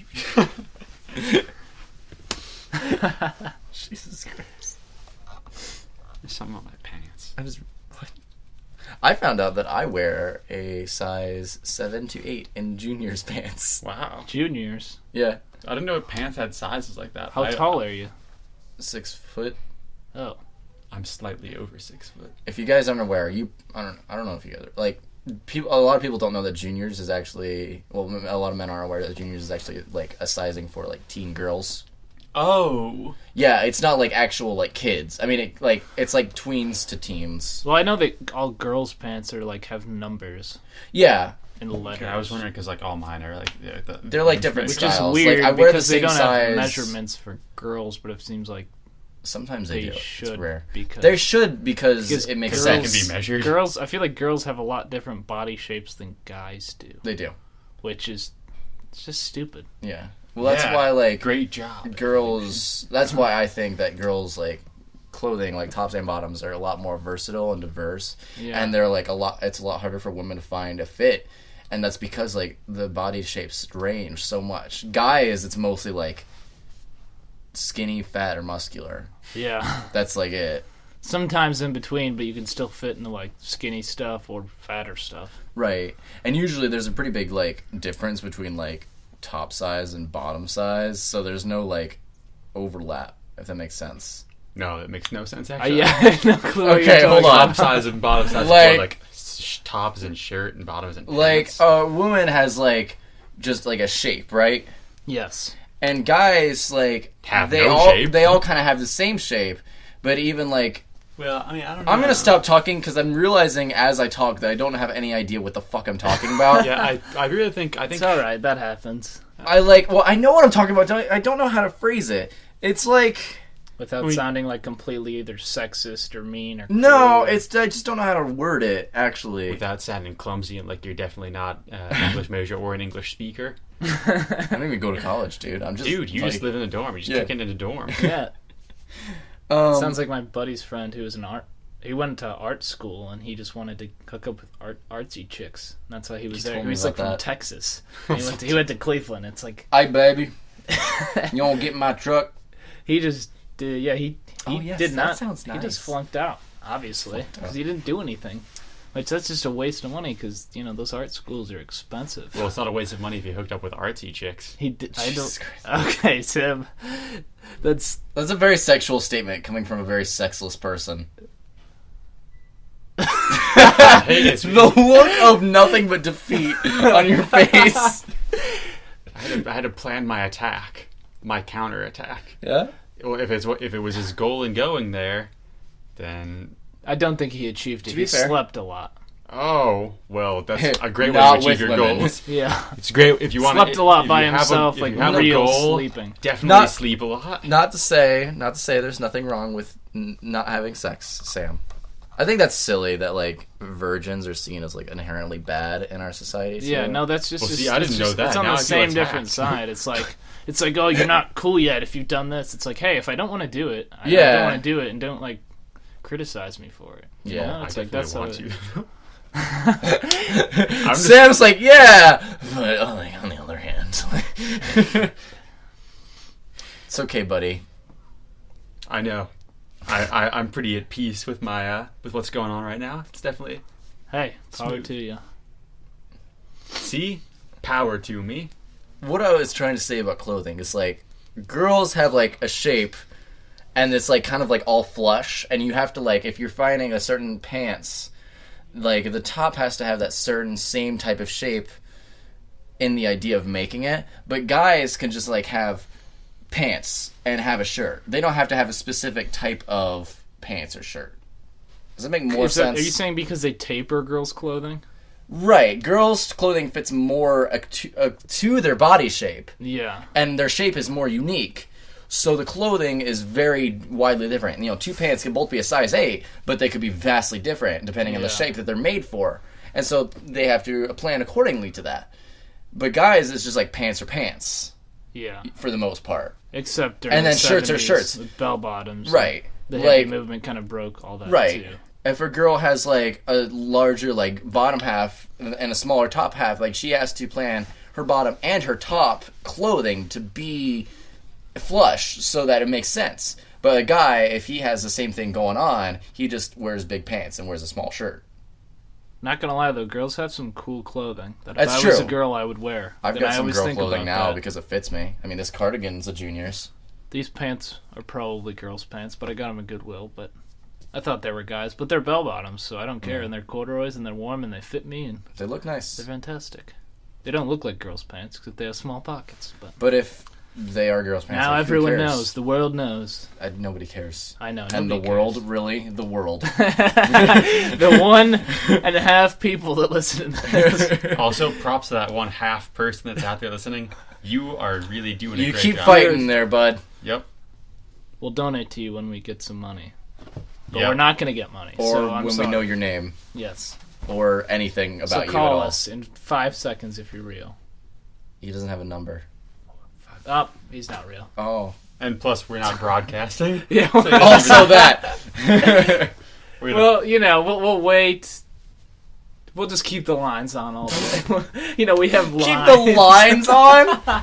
Jesus Christ. There's something on my pants. I found out that I wear a size 7 to 8 in juniors pants. Wow. Juniors. Yeah. I didn't know pants had sizes like that. How tall are you? 6 foot. Oh. I'm slightly over 6 foot. If you guys aren't aware, I don't know if you guys are, like, a lot of people don't know that juniors is actually, well, a lot of men aren't aware that juniors is actually like a sizing for like teen girls. Oh. Yeah, it's not like actual like kids. I mean, it's like tweens to teens. Well, I know that all girls' pants are like have numbers Yeah, and letters. Okay, I was wondering because like all mine are like they're like different Which styles. is weird like, I wear because the they same don't size. have measurements for girls, but it seems like Sometimes they do. should. It's rare. Because They should because it makes girls sense. can be measured. Girls, I feel like girls have a lot different body shapes than guys do, They do. which is it's just stupid. Yeah. Well, that's Yeah. why like Great job. girls. That's why I think that girls like clothing, like tops and bottoms, are a lot more versatile and diverse, Yeah. and they're like it's a lot harder for women to find a fit, and that's because like the body shapes range so much. Guys, it's mostly like skinny, fat, or muscular. Yeah. That's like it. Sometimes in between, but you can still fit into like skinny stuff or fatter stuff. Right. And usually there's a pretty big like difference between like top size and bottom size, so there's no like overlap, if that makes sense. No, that makes no sense actually. Yeah, I have no clue what Okay, you're hold talking on. Top size and bottom size. Like- Like tops and shirt and bottoms and Like pants. a woman has like just like a shape, right? Yes. And guys like Have they no all shape. they all kind of have the same shape, but even like Well, I mean, I don't know. I'm gonna stop talking because I'm realizing as I talk that I don't have any idea what the fuck I'm talking about. Yeah, I really think I think It's alright, that happens. I know what I'm talking about. I don't know how to phrase it. It's like Without I mean- sounding like completely either sexist or mean or no, cruel. I just don't know how to word it actually. without sounding clumsy and like you're definitely not an English major or an English speaker. I don't even go to college, dude. I'm just Dude, you like, just live in a dorm. You just Yeah. kick into a dorm. Yeah. Um, Sounds like my buddy's friend who was an art. He went to art school and he just wanted to hook up with artsy chicks. That's why he was You there. told He me was like about from that. Texas. He went to Cleveland. It's like Hey, baby, you want to get in my truck? he just did. Yeah, he Oh, yes, did that not. sounds He nice. just flunked out, obviously, Flunked out. because he didn't do anything. Which that's just a waste of money because those art schools are expensive. Well, it's not a waste of money if you hooked up with artsy chicks. He did. I Jesus don't. Okay, Tim. That's That's a very sexual statement coming from a very sexless person. It's- The look of nothing but defeat on your face. I had to plan my attack, my counter attack. Yeah? Well, if it was his goal in going there, then I don't think he achieved it. To be He fair. slept a lot. oh well, that's a great way Not to with achieve your women. goals. Yeah. It's great if you want Slept a lot by himself, like real sleeping. Definitely Not- sleep a lot. Not to say there's nothing wrong with not having sex, Sam. I think that's silly that, like, virgins are seen as, like, inherently bad in our society. too. Yeah, no, that's just. Well, see, it's I didn't know just- that. It's on Now the I feel same attacked. different side. It's like, oh, you're not cool yet if you've done this. It's like, hey, if I don't want to do it, I Yeah. don't want to do it, and don't like criticize me for it. You Yeah, know? I it's like definitely that's want how to. Sam's like, yeah, but on the other hand, it's okay, buddy. I know. I'm pretty at peace with my with what's going on right now. It's definitely Hey, power Smooth. to you. see power to me. What I was trying to say about clothing is like, girls have like a shape, and it's like kind of like all flush, and you have to like, if you're finding a certain pants, like the top has to have that certain same type of shape in the idea of making it. But guys can just like have pants and have a shirt. They don't have to have a specific type of pants or shirt. Does that make more sense? Are you saying because they taper girls' clothing? Right. Girls' clothing fits more to their body shape, Yeah. and their shape is more unique. So the clothing is very widely different. You know, two pants can both be a size 8, but they could be vastly different depending on the Yeah. shape that they're made for. And so they have to plan accordingly to that. But guys, it's just like pants are pants Yeah. for the most part. Except during And the then shirts are 70s shirts. with bell bottoms. Right. The hippie Like, movement kind of broke all that right. too. If a girl has like a larger like bottom half and a smaller top half, like she has to plan her bottom and her top clothing to be flush so that it makes sense. But a guy, if he has the same thing going on, he just wears big pants and wears a small shirt. Not gonna lie though, girls have some cool clothing that if That's I was a true. girl I would wear. I've And got I some always girl think clothing about now that. because it fits me. I mean, this cardigan's a Junior's. These pants are probably girls' pants, but I got them at Goodwill. But I thought they were guys, but they're bell bottoms, so I don't care. And they're corduroys, and they're warm, and they fit me, and They look nice. they're fantastic. They don't look like girls' pants because they have small pockets. But But if they are girls' pants, now like, who everyone cares? knows. The world knows. Nobody cares. I know. And the nobody world, cares. really? The world. The 1.5 people that listen to this. Also, props to that 1/2 person that's out there listening. You are really doing a You great keep job. fighting there, bud. Yep. We'll donate to you when we get some money. But Yep. we're not going to get money. Or so I'm when sorry. we know your name. Yes. Or anything about So you at call all. us in 5 seconds if you're real. He doesn't have a number. Oh, he's not real. Oh. And plus, we're not broadcasting. Yeah. Also that. We're gonna- Well, you know, we'll wait. We'll just keep the lines on all day. You know, we have lines. Keep the lines on?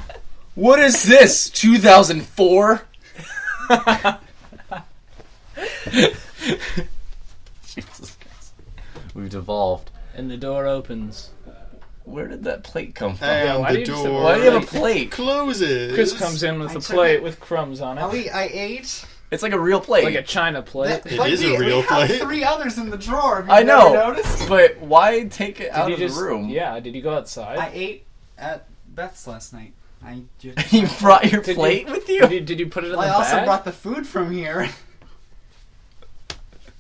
What is this? 2004? Jesus Christ. We've devolved. And the door opens. Where did that plate come from? And why do the you just- door Why do you have a plate? closes. Chris comes in with I a took plate it. with crumbs on it. I ate. It's like a real plate. Like a china plate. It is a real we have plate. 3 others in the drawer. Have you I know, never noticed? but why take it out Did of you the just, room? Yeah, did you go outside? I ate at Beth's last night. I just. You brought your Did plate with you? Did you put it in Well, I the also bag? brought the food from here.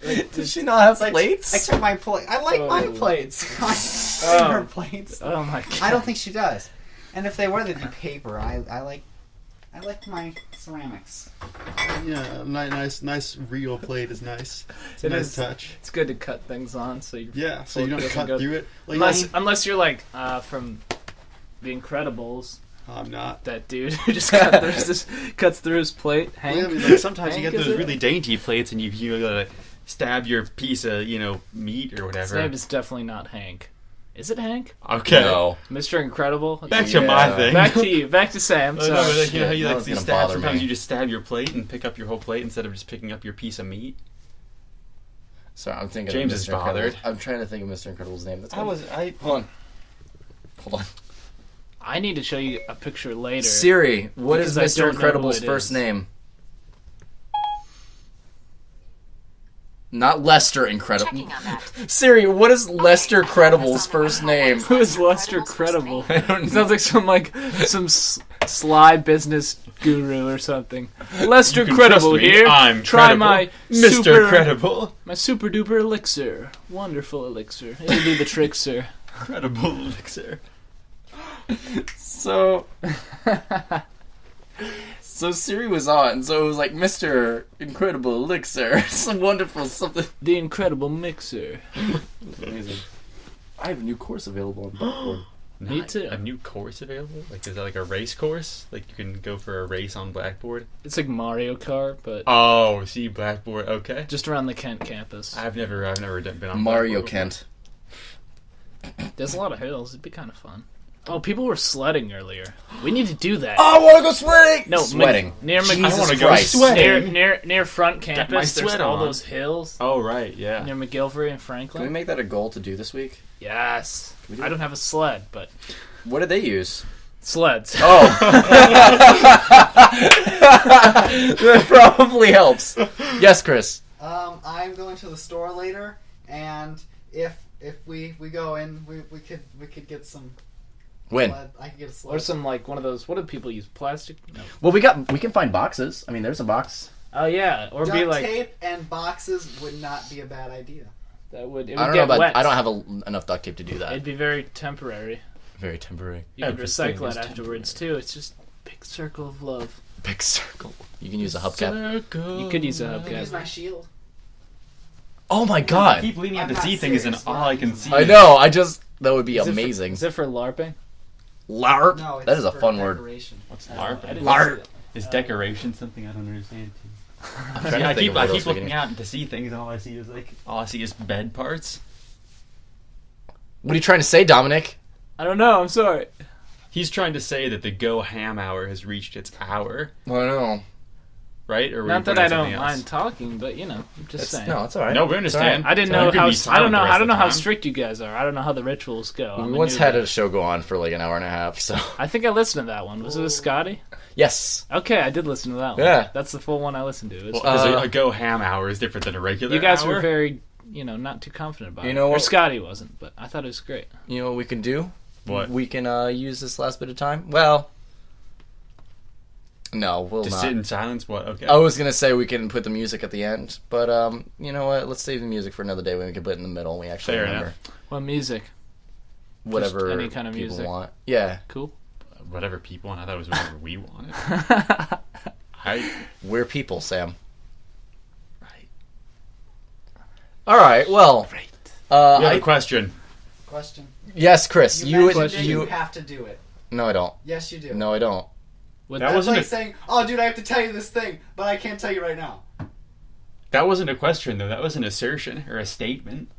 Did she not have I plates? took my plate. I like my Oh. plates. I Oh. her plates. Oh my god. I don't think she does. And if they were, they'd be paper. I like my ceramics. Yeah, nice real plate is nice. It's a It nice is. touch. It's good to cut things on so you. Yeah, so you don't doesn't cut go- through it. Like, Unless you're like from The Incredibles, I'm not. that dude who just cuts through his plate. Hank. Well, I mean, like, sometimes you Hank, get is those it? really dainty plates, and you gotta stab your piece of meat or His whatever. name is definitely not Hank. Is it Hank? Okay. No. Mr. Incredible? Back to my Yeah. thing. Back to you. Back to Sam. No, Sorry. but like, you know how you That like was you gonna stab. bother Sometimes me. you just stab your plate and pick up your whole plate instead of just picking up your piece of meat. Sorry, I'm thinking James of is Mr. bothered. Incredible. I'm trying to think of Mr. Incredible's name. That's Hold on. Hold on. I need to show you a picture later. Siri, what is Because I Mr. don't know who Incredible's it first is. name? Not Lester Incredible. Checking on that. Siri, what is Lester Credible's first name? Who is Lester Credible? I don't He sounds like some sly business guru or something. Lester You can Credible trust me, here. I'm Try credible. my Mr. super, Credible. my super duper elixir. Wonderful elixir. It'll do the trick, sir. Credible elixir. So Siri was on, so it was like Mr. Incredible Elixir. Some wonderful something. The incredible mixer. Amazing. I have a new course available on Blackboard. Me too. A new course available? Like, is that like a race course? Like, you can go for a race on Blackboard? It's like Mario Kart, but Oh, see, Blackboard. Okay. just around the Kent campus. I've never been on Mario Blackboard Kent. There's a lot of hills. It'd be kind of fun. Oh, people were sledding earlier. We need to do that. I want to go sledding. No, sweating. Near Jesus I want to go Christ. sweating. near front my campus. There's sweat all on. those hills Oh, right, yeah. near McGilvery and Can we Franklin. make that a goal to do this week? Yes. we do I don't have a sled, but What did they use? sleds. Oh. That probably helps. Yes, Chris. I'm going to the store later, and if we go in, we could get some. When? I could get a sled. Or some like one of those. What do people use? Plastic? No. Well, we can find boxes. I mean, there's a box. Oh yeah, or Duct be like tape and boxes would not be a bad idea. that would. It would I don't get know about. wet. I don't have enough duct tape to do that. It'd be very temporary. Very temporary. You could Everything recycle is it afterwards too. It's just a big circle of love. Big circle. You can use a hubcap. You could use a I could use hubcap. my shield. Oh my I god. keep leaning out I'm to not see things, and serious. all I can see I know. That would be Is it for- amazing. Is it for LARPing? LARP. No, it's that is a for fun word. decoration. What's I LARP? didn't LARP. see it. Is decoration something I don't understand? I'm trying to I think keep of what else we looking can- out to see things, and all I see is bed parts. What are you trying to say, Dominic? I don't know. I'm sorry. He's trying to say that the Go Ham Hour has reached its hour, I don't know. right? Or were Not you that pointing I at don't something else? mind talking, but you know, I'm just saying. No, it's all right. No, we It's all right. understand. I didn't So know you could how. be I silent don't know. the rest I don't know of how the time. strict you guys are. I don't know how the rituals go. We I'm a once new had guy. a show go on for like an hour and a half. So I think I listened to that one. Was it with Scotty? yes. Okay, I did listen to that one. Yeah. That's the full one I listened to. It was Well, 'cause Uh, a Go Ham Hour is different than a regular you guys hour. were very, not too confident about You it. know Or what- Scotty wasn't, but I thought it was great. You know what we can do? What? We can use this last bit of time. Well, no, we'll Just not. sit in silence? What? Okay. I was gonna say we can put the music at the end, but you know what? Let's save the music for another day when we can put it in the middle. And we actually Fair remember enough. What music? whatever any kind of people music. want. Yeah, Cool. Whatever people want. I thought it was whatever we wanted. we're people, Sam. Right. All right. Well, We have I, a question. Question. yes, Chris. You mentioned would it, you. you have to do it. No, I don't. Yes, you do. No, I don't. Would That That's wasn't like a- saying, "Oh, dude, I have to tell you this thing, but I can't tell you right now." That wasn't a question, though. That was an assertion or a statement.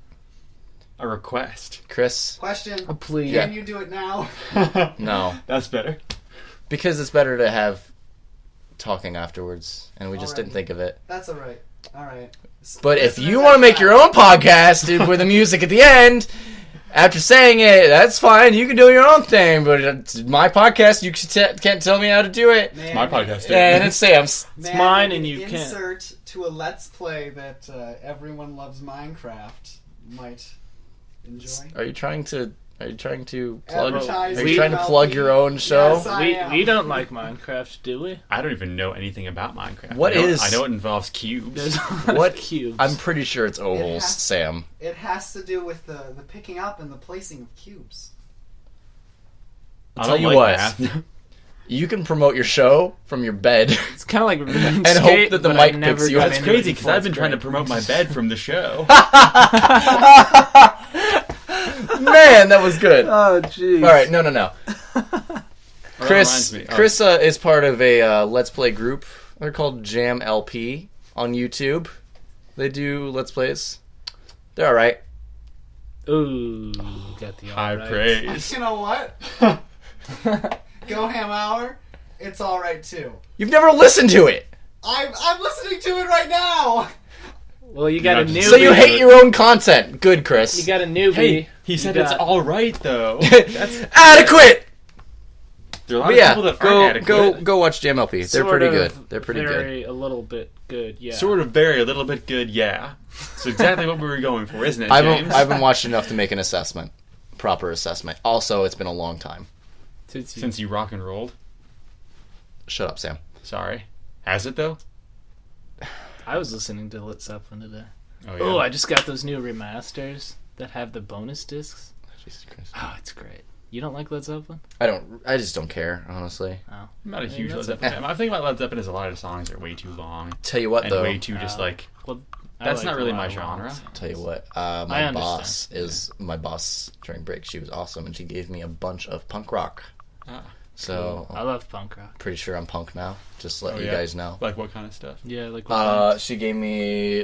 A request. Chris. Question. a plea? Yeah. Can you do it now? No, That's better. because it's better to have talking afterwards, and we just Alrighty. didn't think of it. That's all right. All right. But if Listeners, you want to that's make your fine. own podcast with the music at the end, after saying it, that's fine. You can do your own thing. But it's my podcast, you can't tell me how to do it. Man, My podcast, too. And it's Sam's. man, mine an and you can't. insert to a Let's Play that everyone loves Minecraft might enjoy. Are you trying to plug? Advertise Are you trying to MLP? plug your own show? Yes, I am. We don't like Minecraft, do we? I don't even know anything about Minecraft. What is- I know it involves cubes. There's What- cubes? I'm pretty sure it's ovals, has- Sam. It has to do with the picking up and the placing of cubes. I'll I tell don't you like what. math. You can promote your show from your bed. It's kind of like And hope that the but I mic never picks you got up. That's into it crazy because before I've been it's trying to great. promote my bed from the show. Man, that was good. All Oh jeez. right, no. reminds Chris, me- Chris is part of a Let's Play group. They're called Jam LP on YouTube. They do Let's Plays. They're all right. Ooh, got the High alright. praise. You know what? Go Ham Hour. It's all right too. You've never listened to it, I'm listening to it right now. Well, you got a You newbie. got- so you hate your own content. Good, Chris. You got a newbie. Hey, he said You it's got- all right though. That's Adequate. there are a lot But of yeah, people that aren't adequate. go watch Jam LP. They're Sort pretty of good. They're pretty good. very, a little bit good. Yeah. Sort of very a little bit good, yeah. It's exactly what we were going for, isn't it, I James? haven't watched enough to make an assessment, proper assessment. Also, it's been a long time. Since you rock and rolled. Shut up, Sam. Sorry. Has it though? I was listening to Led Zeppelin today. Oh Oh, I just got those new remasters that have the bonus discs. Jesus Christ. Oh, it's great. You don't like Led Zeppelin? I just don't care, honestly. I'm not a huge that's Led Zeppelin fan. My thing about Led Zeppelin is a lot of the songs are way too long Tell you what, and though. way too just like. Well, I That's like not a really lot my of long genre. songs. Tell you what, I my understand. boss during break. She was awesome, and she gave me a bunch of punk rock So I love punk rock. pretty sure I'm punk now. Just to let Oh, you yeah. guys know. Like what kind of stuff? Yeah, like what bands? She gave me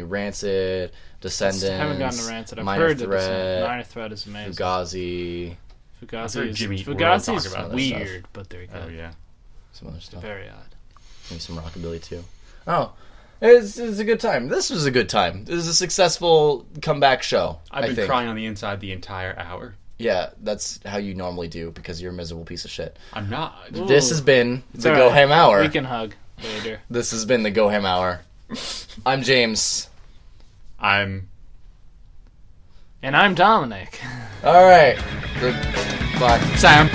Rancid, Descendants. I haven't gotten to Rancid. I've Minor heard that Threat, Minor Threat is amazing. Fugazi, I've heard Jimmy Eat World Fugazi's talk about that weird, stuff. but they're good. Oh yeah. some other stuff. Very odd. Maybe some rockabilly too. Oh, it's a good time. This was a good time. This is a successful comeback show. I've I been think. crying on the inside the entire hour. Yeah, that's how you normally do because you're a miserable piece of shit. I'm not. Ooh. This has been It's the all Go right. Ham Hour. We can hug later. This has been the Go Ham Hour. I'm James. I'm. And I'm Dominic. All right. Bye. Sam.